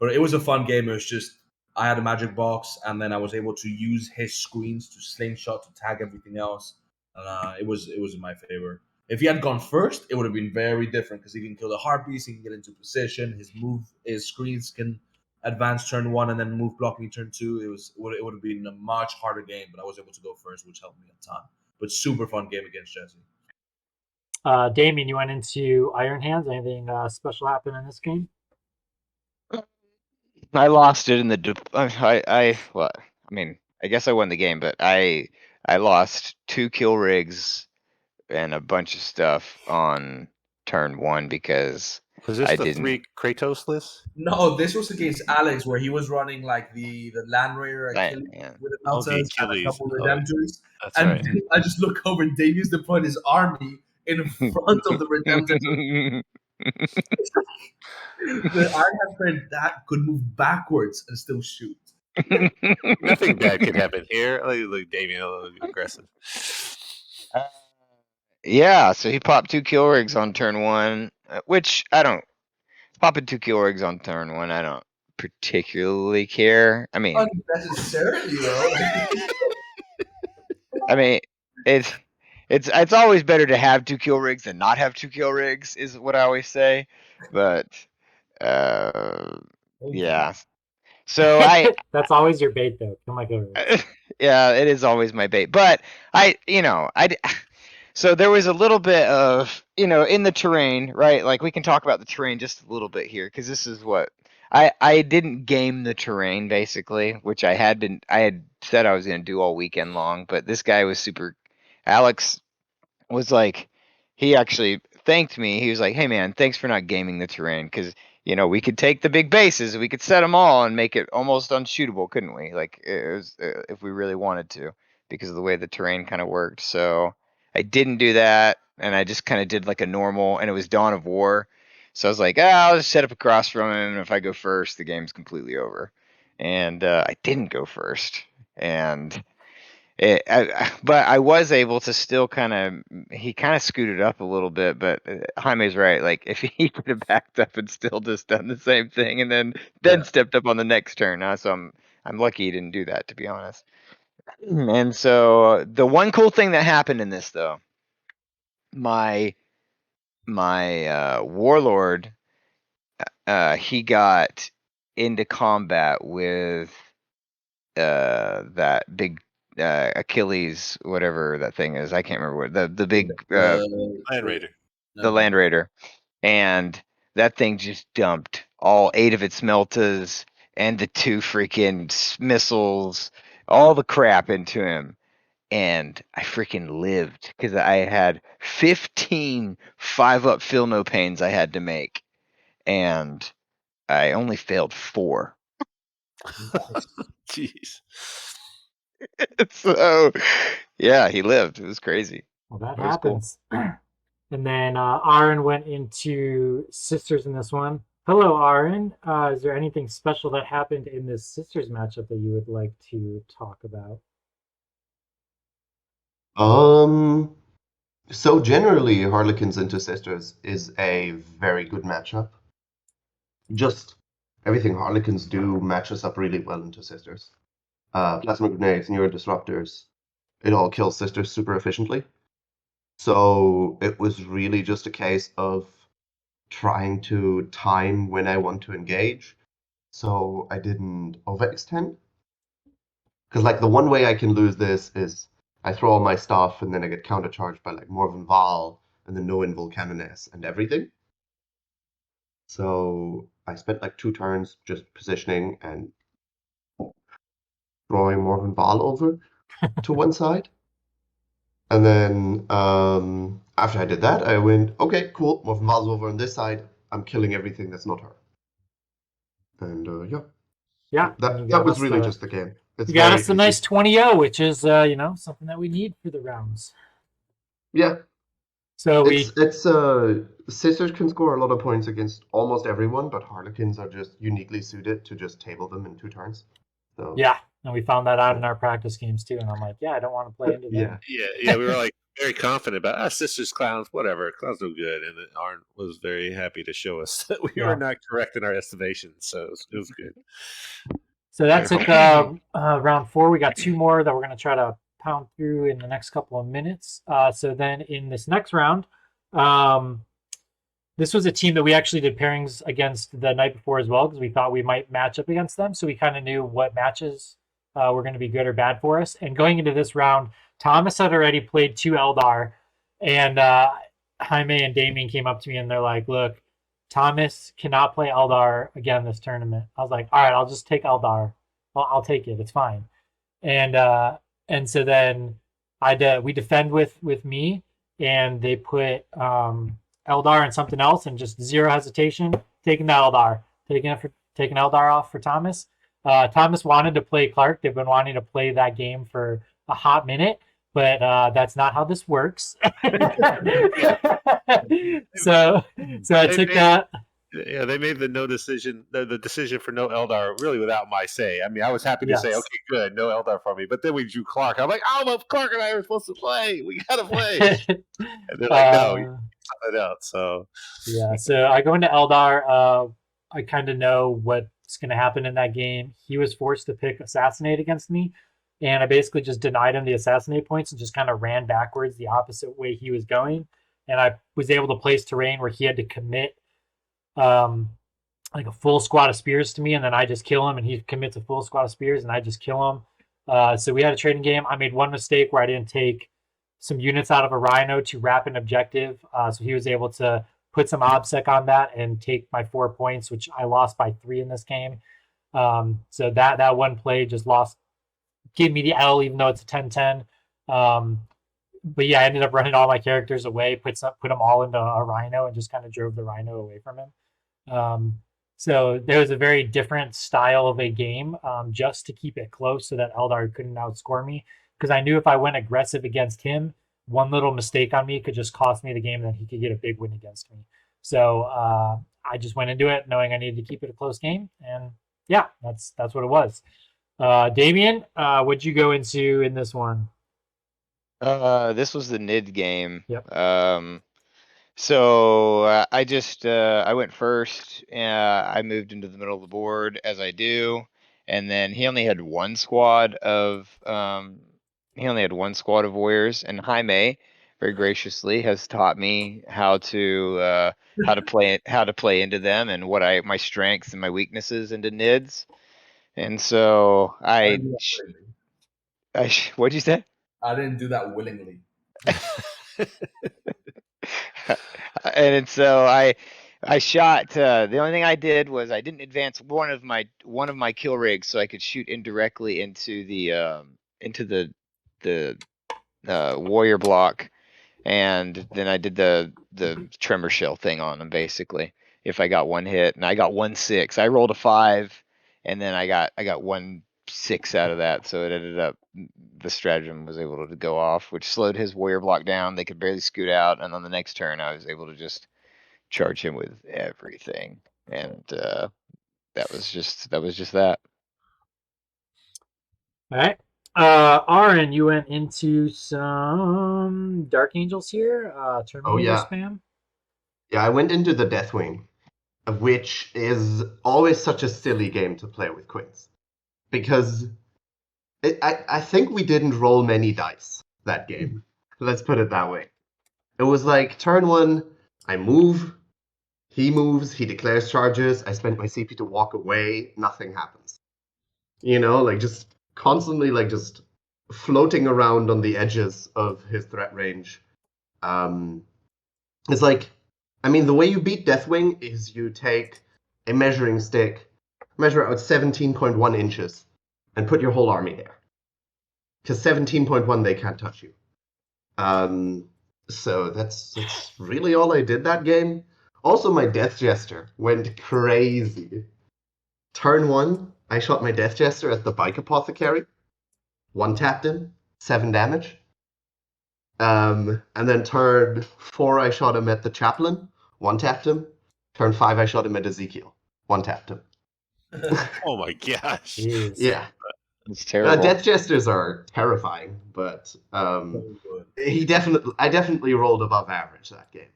[SPEAKER 4] But it was a fun game. It was just I had a magic box, and then I was able to use his screens to slingshot to tag everything else. And it was in my favor. If he had gone first, it would have been very different because he can kill the harpies, he can get into position, his screens can advance turn 1 and then move block me turn 2. It would have been a much harder game, but I was able to go first, which helped me a ton. But super fun game against Jesse.
[SPEAKER 1] Damien, you went into Iron Hands. Anything special happen in this game?
[SPEAKER 2] I lost it in the. Well, I mean, I guess I won the game, but I lost 2 kill rigs and a bunch of stuff on turn 1 because
[SPEAKER 3] Was this
[SPEAKER 2] I
[SPEAKER 3] the
[SPEAKER 2] didn't.
[SPEAKER 3] 3 Kratos list?
[SPEAKER 4] No, this was against Alex, where he was running like the Land Raider Achilles
[SPEAKER 2] Yeah.
[SPEAKER 4] with the
[SPEAKER 3] Oh, the
[SPEAKER 4] Meltas and a
[SPEAKER 3] Achilles.
[SPEAKER 4] couple
[SPEAKER 3] Oh,
[SPEAKER 4] Redemptors.
[SPEAKER 3] that's
[SPEAKER 4] And
[SPEAKER 3] right.
[SPEAKER 4] I just look over and Davies deployed his army in front of the Redemptors. The Iron Hand friend that could move backwards and still shoot.
[SPEAKER 3] Nothing bad could happen here. Like Damien, a little aggressive.
[SPEAKER 2] Yeah, so he popped 2 kill rigs on turn 1, which I don't. Popping 2 kill rigs on turn 1, I don't particularly care. I mean,
[SPEAKER 4] Unnecessarily, though.
[SPEAKER 2] it's always better to have 2 kill rigs than not have 2 kill rigs, is what I always say. But yeah. So
[SPEAKER 1] That's always your bait, though. Kill my kill rigs.
[SPEAKER 2] yeah, it is always my bait. But so there was a little bit of, in the terrain, right? Like we can talk about the terrain just a little bit here because this is what I didn't game the terrain basically, which I had said I was going to do all weekend long, but this guy was Alex was like, he actually thanked me. He was like, "Hey man, thanks for not gaming the terrain because we could take the big bases, we could set them all and make it almost unshootable, couldn't we? Like it was, if we really wanted to, because of the way the terrain kind of worked." So I didn't do that, and I just kind of did like a normal, and it was Dawn of War, so I was like, I'll just set up across from him, and if I go first, the game's completely over. And I didn't go first, and but I was able to still he kind of scooted up a little bit, but Jaime's right. Like if he could have backed up and still just done the same thing, and then
[SPEAKER 4] Yeah.
[SPEAKER 2] stepped up on the next turn. So I'm lucky he didn't do that, to be honest. And so the one cool thing that happened in this, though, my warlord, he got into combat with that big Achilles, whatever that thing is. I can't remember what the big
[SPEAKER 3] Land Raider.
[SPEAKER 2] the Land Raider, and that thing just dumped all 8 of its meltas and the 2 freaking missiles, all the crap into him. And I freaking lived because I had 15 5-up feel no pains I had to make, and I only failed 4.
[SPEAKER 3] Jeez.
[SPEAKER 2] So yeah, he lived. It was crazy.
[SPEAKER 1] Well, that
[SPEAKER 2] It was cool.
[SPEAKER 1] happens. And then Aaron went into Sisters in this one. Hello, Aaron. Is there anything special that happened in this Sisters matchup that you would like to talk about?
[SPEAKER 5] So generally, Harlequins into Sisters is a very good matchup. Just everything Harlequins do matches up really well into Sisters. Plasma grenades, neuro disruptors, it all kills Sisters super efficiently. So it was really just a case of trying to time when I want to engage, so I didn't overextend. Because like the one way I can lose this is I throw all my stuff, and then I get countercharged by like Morven Val and then no invul Canoness and everything. So I spent like 2 turns just positioning and throwing Morven Val over to one side. And then after I did that, I went, okay, cool, Morven Val's over on this side. I'm killing everything that's not her. And yeah,
[SPEAKER 1] Yeah, and
[SPEAKER 5] that was really just the game. It's
[SPEAKER 1] you got
[SPEAKER 5] very
[SPEAKER 1] us a
[SPEAKER 5] easy.
[SPEAKER 1] nice 20-0, which is something that we need for the rounds.
[SPEAKER 5] Yeah,
[SPEAKER 1] So
[SPEAKER 5] it's Sisters can score a lot of points against almost everyone, but Harlequins are just uniquely suited to just table them in 2 turns. So
[SPEAKER 1] yeah, and we found that out in our practice games too. And I'm like, yeah, I don't want to play into them.
[SPEAKER 3] Yeah, we were like very confident about sisters, clowns, whatever. Clowns no good, and Arn was very happy to show us that we were not correct in our estimations. So it was good.
[SPEAKER 1] So that took round 4. We got 2 more that we're going to try to pound through in the next couple of minutes. So then in this next round, this was a team that we actually did pairings against the night before as well because we thought we might match up against them. So we kind of knew what matches were going to be good or bad for us. And going into this round, Thomas had already played 2 Eldar, and Jaime and Damien came up to me and they're like, look, Thomas cannot play Eldar again this tournament. I was like, all right, I'll just take Eldar. I'll take it. It's fine. And so then we defend with me, and they put Eldar and something else, and just zero hesitation, taking the Eldar, taking Eldar off for Thomas. Thomas wanted to play Clark. They've been wanting to play that game for a hot minute, but that's not how this works. so I took that.
[SPEAKER 3] Yeah, they made the decision for no Eldar really without my say. I mean, I was happy to say, okay, good, no Eldar for me. But then we drew Clark. I'm like, oh, well, Clark and I are supposed to play. We gotta play. And they're like, no, you something else. So
[SPEAKER 1] yeah, so I go into Eldar. I kind of know what's going to happen in that game. He was forced to pick Assassinate against me, and I basically just denied him the Assassinate points and just kind of ran backwards the opposite way he was going. And I was able to place terrain where he had to commit like a full squad of spears to me, and then I just kill him, and he commits a full squad of spears, and I just kill him. So we had a trading game. I made one mistake where I didn't take some units out of a Rhino to wrap an objective, so he was able to put some obsec on that and take my 4 points, which I lost by 3 in this game. So that one play just gave me the L, even though it's a 10-10. But yeah, I ended up running all my characters away, put them all into a Rhino, and just kind of drove the Rhino away from him. So there was a very different style of a game, just to keep it close so that Eldar couldn't outscore me. Because I knew if I went aggressive against him, one little mistake on me could just cost me the game, and then he could get a big win against me. So I just went into it knowing I needed to keep it a close game, and yeah, that's what it was. Damien, what'd you go into in this one?
[SPEAKER 2] This was the NID game.
[SPEAKER 1] Yep.
[SPEAKER 2] So I went first. I moved into the middle of the board as I do, and then he only had one squad of warriors, and Jaime very graciously has taught me how to play into them and my strengths and my weaknesses into NIDs. And so what'd you say?
[SPEAKER 4] I didn't do that willingly.
[SPEAKER 2] And so I shot. The only thing I did was I didn't advance one of my kill rigs, so I could shoot indirectly into the warrior block, and then I did the tremor shell thing on them basically. If I got one hit, and I got 1-6, I rolled a 5, and then I got 1-6 out of that, so it ended up the stratagem was able to go off, which slowed his warrior block down. They could barely scoot out, and on the next turn, I was able to just charge him with everything, and that was just that.
[SPEAKER 1] All right. Aaron, you went into some Dark Angels here. Terminator spam.
[SPEAKER 5] Yeah, I went into the Deathwing, which is always such a silly game to play with Queens. Because I think we didn't roll many dice that game. Let's put it that way. It was like turn 1, I move, he moves, he declares charges, I spent my CP to walk away, nothing happens. Like just constantly just floating around on the edges of his threat range. It's like, I mean, the way you beat Deathwing is you take a measuring stick, measure out 17.1 inches, and put your whole army there. Because 17.1, they can't touch you. So that's really all I did that game. Also, my Death Jester went crazy. Turn 1, I shot my Death Jester at the Bike Apothecary. One-tapped him, 7 damage. And then turn 4, I shot him at the Chaplain. One-tapped him. Turn 5, I shot him at Ezekiel. One-tapped him.
[SPEAKER 3] Oh my gosh.
[SPEAKER 1] Jeez.
[SPEAKER 5] Yeah.
[SPEAKER 2] It's terrible.
[SPEAKER 5] Death Jesters are terrifying, but
[SPEAKER 4] So good.
[SPEAKER 5] I definitely rolled above average that game.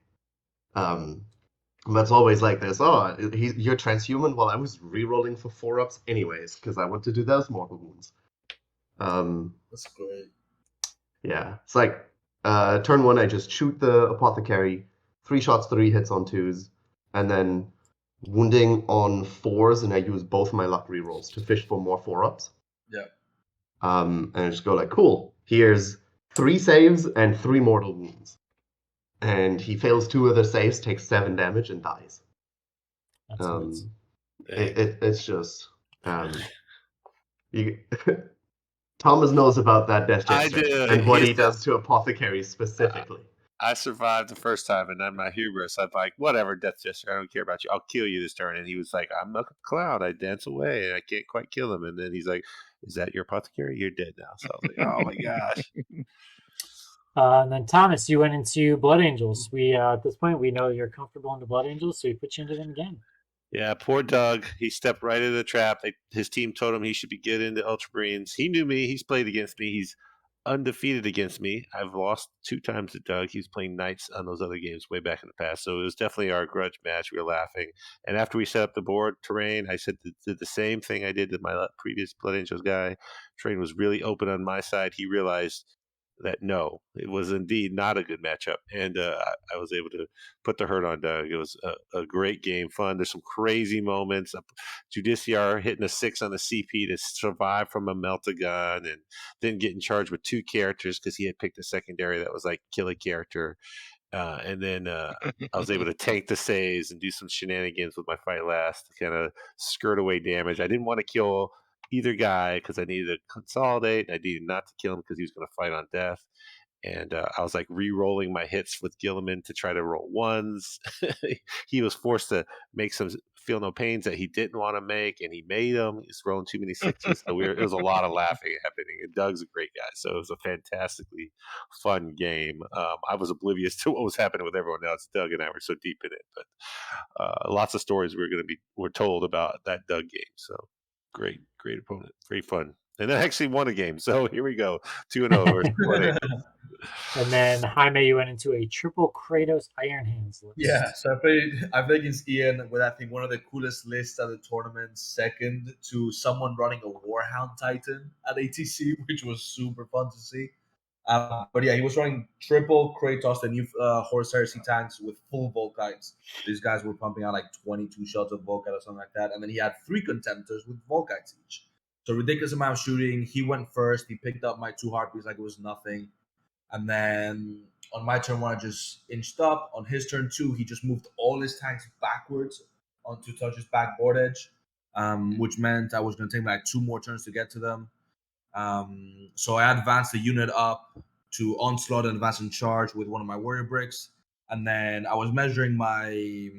[SPEAKER 5] But it's always like this. Oh, you're transhuman. Well, I was re-rolling for 4-ups anyways because I want to do those mortal wounds.
[SPEAKER 4] That's great.
[SPEAKER 5] Yeah, it's like turn 1, I just shoot the apothecary, 3 shots, 3 hits on 2s, and then wounding on 4s, and I use both my luck rerolls to fish for more 4-ups.
[SPEAKER 4] Yeah.
[SPEAKER 5] And I just go like, cool, here's 3 saves and 3 mortal wounds. And he fails 2 other saves, takes 7 damage, and dies.
[SPEAKER 1] That's nuts.
[SPEAKER 5] It's just you, Thomas knows about that Death
[SPEAKER 3] I
[SPEAKER 5] Jester
[SPEAKER 3] do.
[SPEAKER 5] and what he does to apothecaries specifically.
[SPEAKER 3] I survived the first time, and then my hubris, I'm like, whatever, Death Jester, I don't care about you. I'll kill you this turn. And he was like, I'm a cloud. I dance away, and I can't quite kill him. And then he's like, is that your apothecary? You're dead now. So I was like, oh my gosh.
[SPEAKER 1] And then Thomas, you went into Blood Angels. We at this point we know you're comfortable in the Blood Angels, so we put you into them again.
[SPEAKER 3] Yeah, poor Doug. He stepped right into the trap. His team told him he should be good into Ultramarines. He knew me. He's played against me. He's undefeated against me. I've lost 2 times to Doug. He was playing Knights on those other games way back in the past. So it was definitely our grudge match. We were laughing. And after we set up the board terrain, I did the same thing I did to my previous Blood Angels guy. Terrain was really open on my side. He realized that no, it was indeed not a good matchup. And I was able to put the hurt on Doug. It was a great game, fun. There's some crazy moments. Judiciar hitting a 6 on the CP to survive from a melt-a-gun and then getting charged with 2 characters because he had picked a secondary that was like kill a character. And then I was able to tank the saves and do some shenanigans with my fight last to kind of skirt away damage. I didn't want to kill either guy because I needed to consolidate. I needed not to kill him because he was going to fight on death. And I was like re-rolling my hits with Gilliman to try to roll 1s. He was forced to make some feel no pains that he didn't want to make, and he made them. He's rolling too many 6s. So it was a lot of laughing happening. And Doug's a great guy, so it was a fantastically fun game. I was oblivious to what was happening with everyone else. Doug and I were so deep in it, but lots of stories we're told about that Doug game. So great opponent, great fun. And I actually won a game. So here we go, 2-0.
[SPEAKER 1] And then Jaime, you went into a triple Kratos Iron Hands list.
[SPEAKER 4] Yeah, so I played against Ian with I think one of the coolest lists at the tournament, second to someone running a Warhound Titan at ATC, which was super fun to see. But yeah, he was running triple Kratos, the new Horus Heresy tanks with full Volkites. These guys were pumping out like 22 shots of Volkite or something like that. And then he had 3 Contemptors with Volkites each. So ridiculous amount of shooting. He went first. He picked up my 2 Harpies like it was nothing. And then on my turn 1, I just inched up. On his turn 2, he just moved all his tanks backwards onto Touch's back board edge, which meant I was going to take like 2 more turns to get to them. So I advanced the unit up to Onslaught and Advance and Charge with one of my Warrior Bricks. And then I was measuring my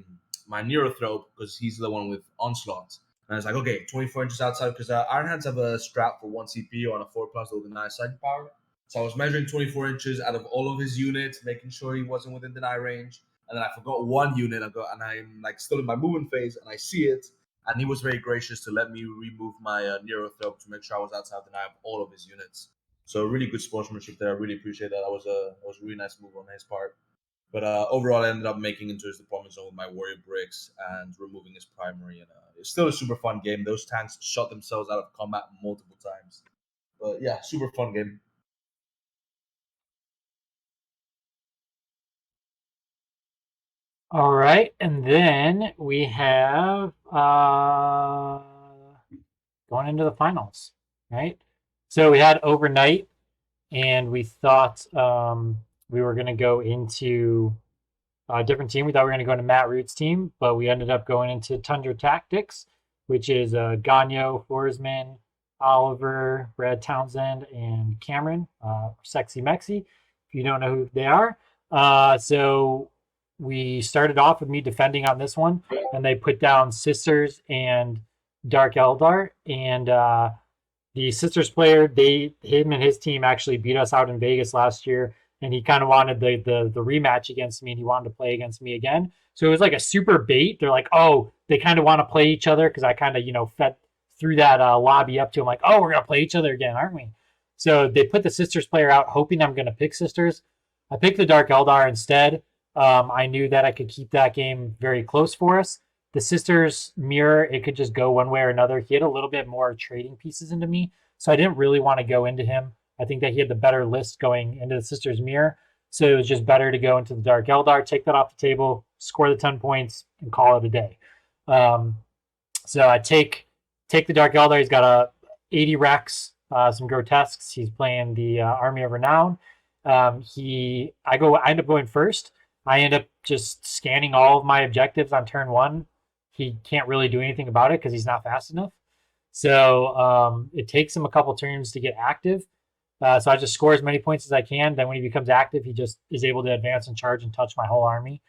[SPEAKER 4] Neurothrope because he's the one with Onslaught. And I was like, okay, 24 inches outside because Iron Hands have a strap for 1 CP on a 4+ with a 9 side power. So I was measuring 24 inches out of all of his units, making sure he wasn't within deny range. And then I forgot 1 unit. And I'm like still in my movement phase, and I see it. And he was very gracious to let me remove my Neurothrope to make sure I was outside the deny of all of his units. So really good sportsmanship there. I really appreciate that. That was a really nice move on his part. But overall, I ended up making into his deployment zone with my Warrior Bricks and removing his primary. And it's still a super fun game. Those tanks shot themselves out of combat multiple times. But yeah, super fun game.
[SPEAKER 1] All right, and then we have going into the finals, right? So we had overnight and we thought we were going to go into a different team. We thought we were going to go into Matt Root's team, but we ended up going into Tundra Tactics, which is Gagno, Forsman, Oliver, Brad Townsend, and Cameron, Sexy Mexi, if you don't know who they are. So we started off with me defending on this one, and they put down Sisters and Dark Eldar, and the Sisters player, him and his team actually beat us out in Vegas last year, and he kind of wanted the rematch against me, and he wanted to play against me again. So it was like a super bait. They're like, oh, they kind of want to play each other because I kind of fed through that lobby up to him like, oh, we're gonna play each other again, aren't we? So they put the Sisters player out, hoping I'm gonna pick Sisters. I picked the Dark Eldar instead. I knew that I could keep that game very close for us. The Sisters mirror, it could just go one way or another. He had a little bit more trading pieces into me, so I didn't really want to go into him. I think that he had the better list going into the Sisters mirror, so it was just better to go into the Dark Eldar, take that off the table, score the 10 points, and call it a day. So I take the Dark Eldar. He's got a 80 Rex, some grotesques. He's playing the Army of Renown. I end up going first. I end up just scanning all of my objectives on turn one. He can't really do anything about it because he's not fast enough. So it takes him a couple turns to get active. So I just score as many points as I can. Then when he becomes active, he just is able to advance and charge and touch my whole army.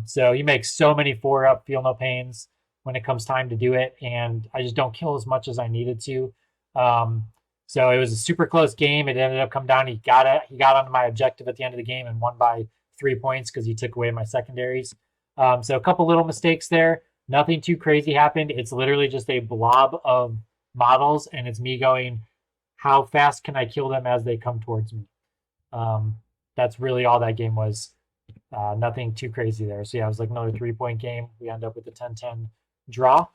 [SPEAKER 1] So he makes so many 4-up, feel no pains when it comes time to do it. And I just don't kill as much as I needed to. So it was a super close game. It ended up coming down. He got it. He got onto my objective at the end of the game and won by 3 points because he took away my secondaries. So a couple little mistakes there. Nothing too crazy happened. It's literally just a blob of models, and it's me going, how fast can I kill them as they come towards me? That's really all that game was. Nothing too crazy there. So yeah, it was like another 3-point game. We end up with a 10-10 draw.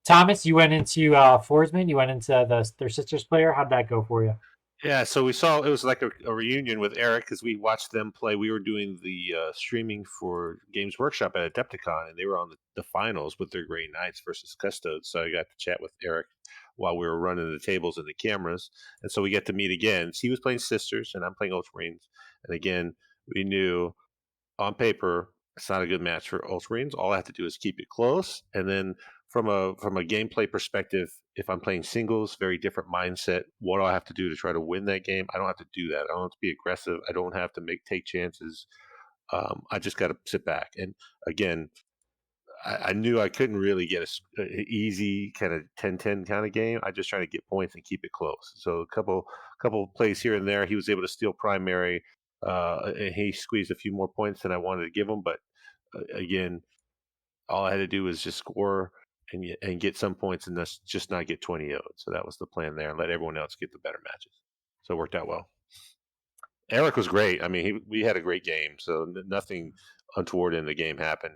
[SPEAKER 1] Thomas, you went into Forsman. You went into their Sisters player. How'd that go for you?
[SPEAKER 3] Yeah, so we saw it was like a reunion with Eric because we watched them play. We were doing the streaming for Games Workshop at Adepticon, and they were on the finals with their Grey Knights versus Custodes. So I got to chat with Eric while we were running the tables and the cameras, and so we get to meet again. So he was playing Sisters, and I'm playing Ultramarines, and again we knew on paper it's not a good match for Ultramarines. All I have to do is keep it close, and then from a gameplay perspective, if I'm playing singles, very different mindset. What do I have to do to try to win that game? I don't have to do that. I don't have to be aggressive. I don't have to take chances. I just got to sit back. And again, I knew I couldn't really get a easy kind of 10-10 kind of game. I just trying to get points and keep it close. So a couple plays here and there, he was able to steal primary, and he squeezed a few more points than I wanted to give him. But again, all I had to do was just score and get some points and just not get 20 0'd. So that was the plan there, and let everyone else get the better matches. So it worked out well. Eric was great. I mean, we had a great game, so nothing untoward in the game happened.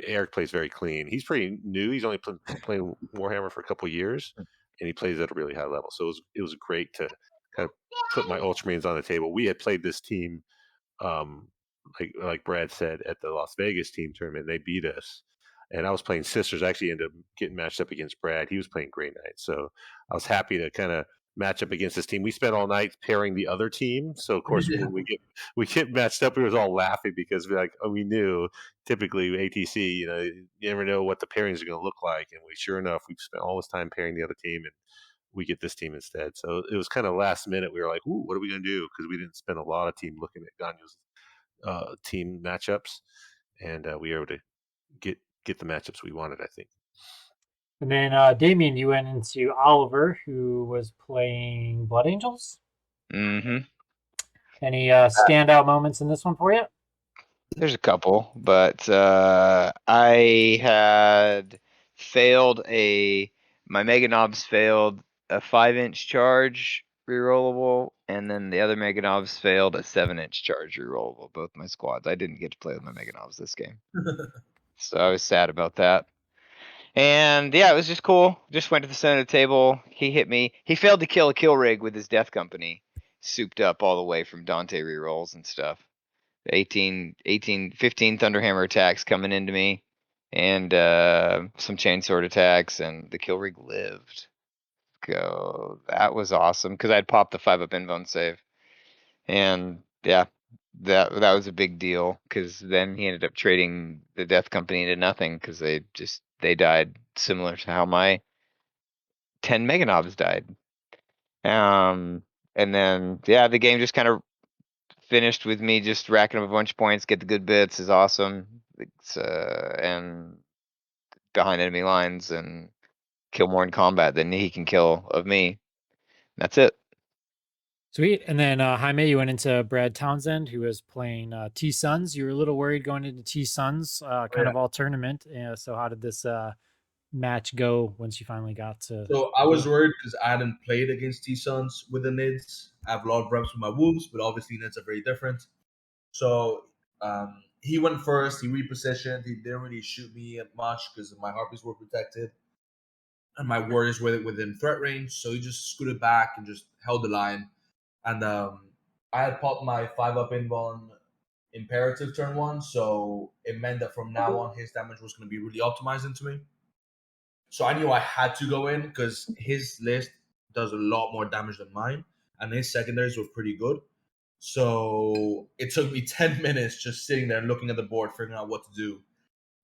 [SPEAKER 3] Eric plays very clean. He's pretty new. He's only playing Warhammer for a couple years, and he plays at a really high level. So it was great to kind of put my Ultramarines on the table. We had played this team, like Brad said, at the Las Vegas team tournament. They beat us, and I was playing Sisters. I actually ended up getting matched up against Brad. He was playing Grey Knight, so I was happy to kind of match up against this team. We spent all night pairing the other team, so of course when we get matched up, we was all laughing because we knew typically ATC, you never know what the pairings are going to look like, and sure enough, we spent all this time pairing the other team, and we get this team instead. So it was kind of last minute. We were like, "Ooh, what are we going to do?" Because we didn't spend a lot of time looking at Gagno's team matchups, and we were able to get the matchups we wanted, I think.
[SPEAKER 1] And then Damien, you went into Oliver, who was playing Blood Angels.
[SPEAKER 2] Mm-hmm.
[SPEAKER 1] Any standout moments in this one for you?
[SPEAKER 2] There's a couple, but I had failed my Mega Knobs failed a 5-inch charge rerollable, and then the other Mega Knobs failed a 7-inch charge rerollable. Both my squads. I didn't get to play with my Mega Knobs this game, so I was sad about that. And yeah, it was just cool. Just went to the center of the table. He hit me. He failed to kill a kill rig with his Death Company, souped up all the way from Dante rerolls and stuff. 15 Thunderhammer attacks coming into me, and some chainsword attacks, and the kill rig lived. go. That was awesome because I'd popped the 5-up invuln save. And yeah, that was a big deal because then he ended up trading the Death Company into nothing because they died similar to how my 10 Meganobs died. And then yeah, the game just kind of finished with me just racking up a bunch of points, get the good bits is awesome. And behind enemy lines and kill more in combat than he can kill of me. That's it.
[SPEAKER 1] Sweet. And then Jaime, you went into Brad Townsend, who was playing T Suns. You were a little worried going into T Suns, kind of all tournament. So how did this match go once you finally got to?
[SPEAKER 4] So I was worried because I hadn't played against T Suns with the Nids. I have a lot of reps with my Wolves, but obviously Nids are very different. So he went first. He repositioned. He didn't really shoot me much because my Harpies were protected and my Warriors were within threat range. So he just scooted back and just held the line. And I had popped my 5-up invuln imperative turn 1, so it meant that from now on his damage was going to be really optimized into me. So I knew I had to go in because his list does a lot more damage than mine, and his secondaries were pretty good. So it took me 10 minutes just sitting there looking at the board, figuring out what to do.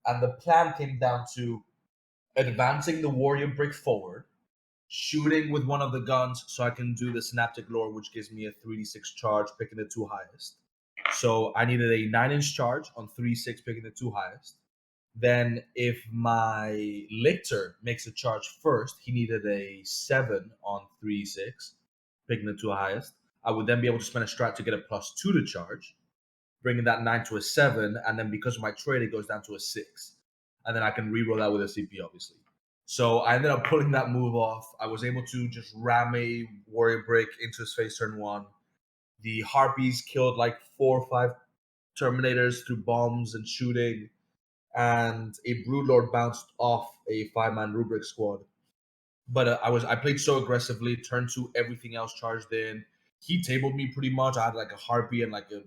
[SPEAKER 4] And the plan came down to advancing the warrior brick forward, shooting with one of the guns so I can do the synaptic lore, which gives me a 3d6 charge, picking the 2 highest. So I needed a 9-inch charge on 3d6, picking the 2 highest. Then if my Lictor makes a charge first, he needed a 7 on 3d6, picking the 2 highest. I would then be able to spend a strat to get a +2 to charge, bringing that 9 to a 7, and then because of my trade, it goes down to a 6. And then I can reroll that with a CP, obviously. So I ended up pulling that move off. I was able to just ram a warrior brick into his face turn 1. The Harpies killed like 4 or 5 Terminators through bombs and shooting, and a Broodlord bounced off a 5-man rubric squad. But I played so aggressively. Turn 2, everything else charged in. He tabled me pretty much. I had like a Harpy and like a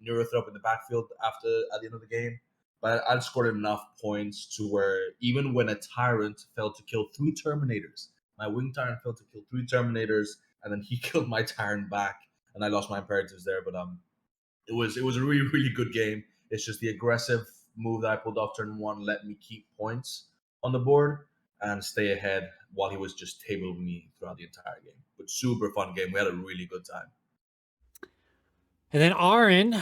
[SPEAKER 4] Neurothrope in the backfield at the end of the game. But I'd scored enough points to where even when a Tyrant failed to kill 3 Terminators, my Wing Tyrant failed to kill 3 Terminators, and then he killed my Tyrant back, and I lost my Imperatives there. But it was a really, really good game. It's just the aggressive move that I pulled off turn 1 let me keep points on the board and stay ahead while he was just tabling me throughout the entire game. But super fun game. We had a really good time.
[SPEAKER 1] And then Aaron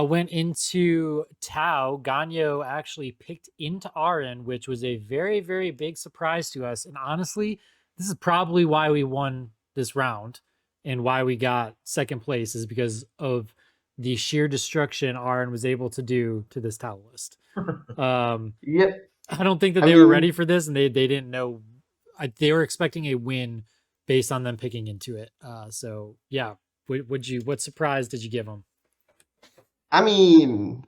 [SPEAKER 1] went into Tau. Ganyo actually picked into Aaron, which was a very, very big surprise to us. And honestly, this is probably why we won this round and why we got second place, is because of the sheer destruction Aaron was able to do to this Tau list.
[SPEAKER 5] Yep.
[SPEAKER 1] I don't think that they were ready for this, and they didn't know. They were expecting a win based on them picking into it. So yeah. What surprise did you give them?
[SPEAKER 5] I mean,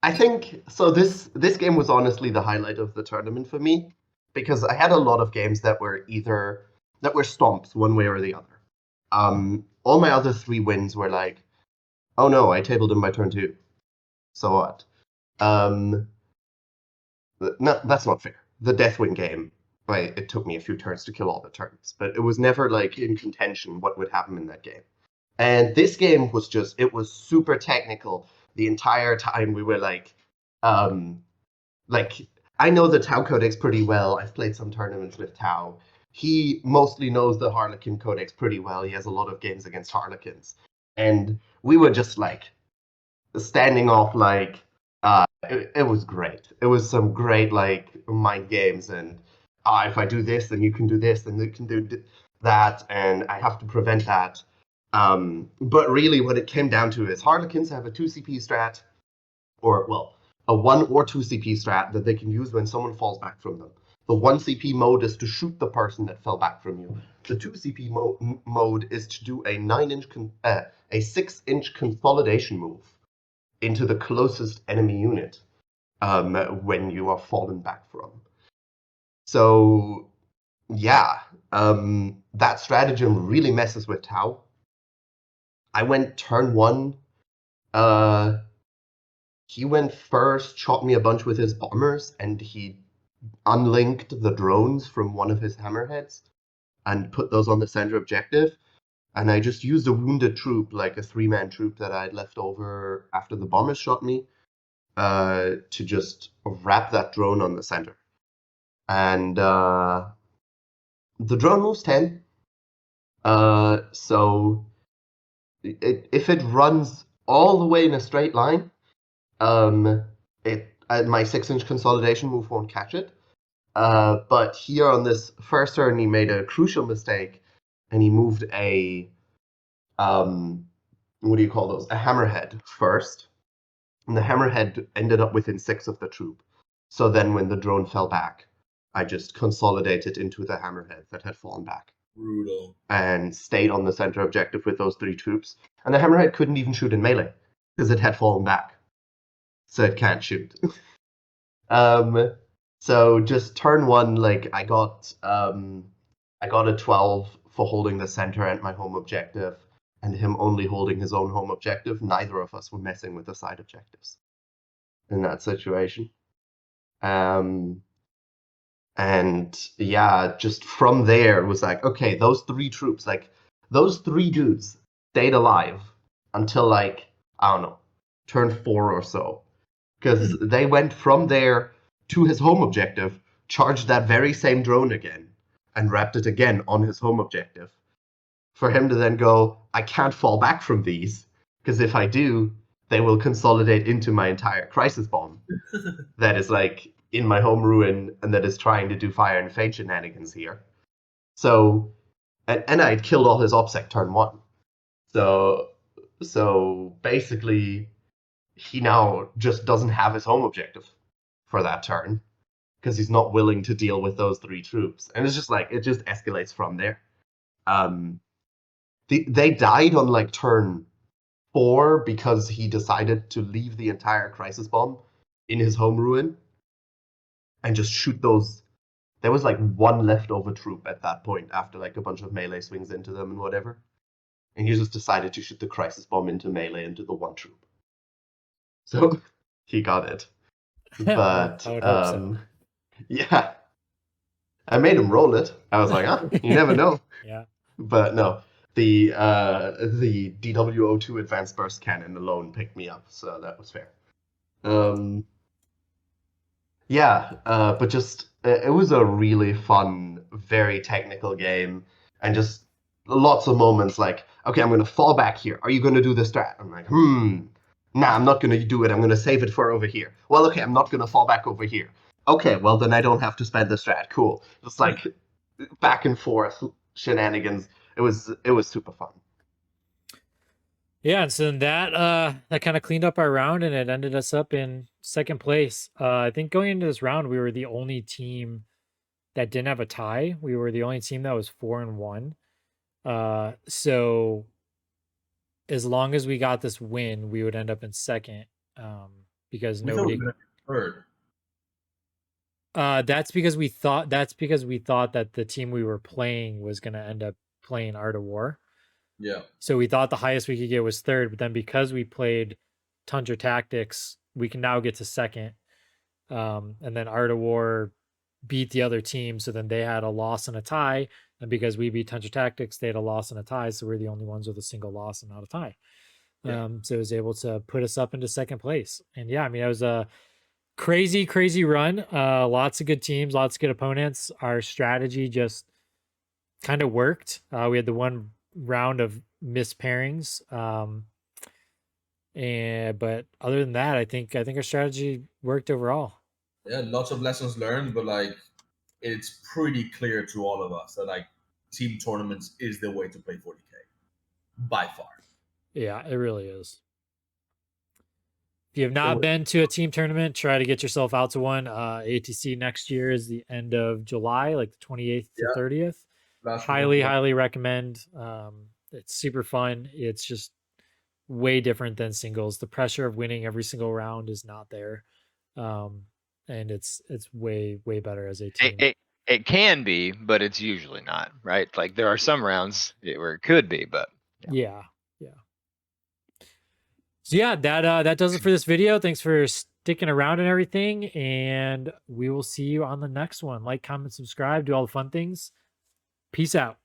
[SPEAKER 5] I think so. This game was honestly the highlight of the tournament for me because I had a lot of games that were stomps one way or the other. All my other 3 wins were like, oh no, I tabled him by turn 2. So what? No, that's not fair. The Deathwing game, it took me a few turns to kill all the turns, but it was never like in contention what would happen in that game. And this game was it was super technical the entire time. We were like, I know the Tau Codex pretty well. I've played some tournaments with Tau. He mostly knows the Harlequin Codex pretty well. He has a lot of games against Harlequins. And we were just like standing off like, it was great. It was some great like mind games and if I do this, then you can do this, then you can do that, and I have to prevent that. But really what it came down to is Harlequins have a 2 CP strat, or well, a 1 or 2 CP strat that they can use when someone falls back from them. The 1 CP mode is to shoot the person that fell back from you. The 2 CP mode is to do a 6-inch consolidation move into the closest enemy unit when you are fallen back from. So yeah, that stratagem really messes with Tau. I went turn 1. He went first, shot me a bunch with his bombers, and he unlinked the drones from one of his hammerheads. and put those on the center objective. And I just used a wounded troop, like a 3-man troop that I'd left over after the bombers shot me, to just wrap that drone on the center. And the drone moves 10. So if it runs all the way in a straight line, my 6-inch consolidation move won't catch it. But here on this first turn, he made a crucial mistake, and he moved a what do you call those? A hammerhead first, and the hammerhead ended up within 6 of the troop. So then, when the drone fell back, I just consolidated into the hammerhead that had fallen back.
[SPEAKER 4] Brutal.
[SPEAKER 5] And stayed on the center objective with those 3 troops. And the hammerhead couldn't even shoot in melee because it had fallen back, so it can't shoot. So just turn 1, like I got a 12 for holding the center and my home objective, and him only holding his own home objective. Neither of us were messing with the side objectives in that situation. And yeah, just from there, it was like, okay, those 3 troops, like those 3 dudes stayed alive until, like, I don't know, turn 4 or so. Because they went from there to his home objective, charged that very same drone again, and wrapped it again on his home objective. For him to then go, I can't fall back from these, because if I do, they will consolidate into my entire crisis bomb that is like in my home ruin and that is trying to do fire and fade shenanigans here. So, and I'd killed all his OPSEC turn 1. So basically, he now just doesn't have his home objective for that turn because he's not willing to deal with those 3 troops. And it's just like, it just escalates from there. They died on like turn 4 because he decided to leave the entire crisis bomb in his home ruin and just shoot those. There was like 1 leftover troop at that point after like a bunch of melee swings into them and whatever. And he just decided to shoot the crisis bomb into melee into the 1 troop. So he got it. But
[SPEAKER 1] I would hope so.
[SPEAKER 5] yeah. I made him roll it. I was like, you never know.
[SPEAKER 1] Yeah.
[SPEAKER 5] But no. The DW02 Advanced Burst Cannon alone picked me up, so that was fair. But just it was a really fun, very technical game, and just lots of moments like, okay, I'm going to fall back here. Are you going to do the strat? I'm like, nah, I'm not going to do it. I'm going to save it for over here. Well, okay, I'm not going to fall back over here. Okay, well, then I don't have to spend the strat. Cool. Just like back and forth shenanigans. It was super fun.
[SPEAKER 1] Yeah, and so then that kind of cleaned up our round, and it ended us up in 2nd place. I think going into this round, we were the only team that didn't have a tie. We were the only team that was 4-1. So as long as we got this win, we would end up in 2nd, because nobody.
[SPEAKER 4] Third.
[SPEAKER 1] That's because we thought that the team we were playing was going to end up playing Art of War.
[SPEAKER 4] Yeah.
[SPEAKER 1] So we thought the highest we could get was 3rd, but then because we played Tundra Tactics, we can now get to 2nd. And then Art of War beat the other team, so then they had a loss and a tie. And because we beat Tundra Tactics, they had a loss and a tie, so we're the only ones with a single loss and not a tie.
[SPEAKER 4] Yeah.
[SPEAKER 1] So it was able to put us up into 2nd place. And yeah, I mean, it was a crazy run. Lots of good teams, lots of good opponents. Our strategy just kind of worked. We had the 1 round of missed pairings. But other than that, I think our strategy worked overall.
[SPEAKER 4] Yeah, lots of lessons learned, but like it's pretty clear to all of us that like team tournaments is the way to play 40K by far.
[SPEAKER 1] Yeah, it really is. If you have not been to a team tournament, try to get yourself out to one. ATC next year is the end of July, like the 28th to 30th. Highly recommend. It's super fun. It's just way different than singles. The pressure of winning every single round is not there. And it's way better as a team.
[SPEAKER 2] It can be, but it's usually not, right? Like there are some rounds where it could be, but
[SPEAKER 1] yeah. So yeah, that does it for this video. Thanks for sticking around and everything, and we will see you on the next one. Like, comment, subscribe, do all the fun things.
[SPEAKER 6] Peace out.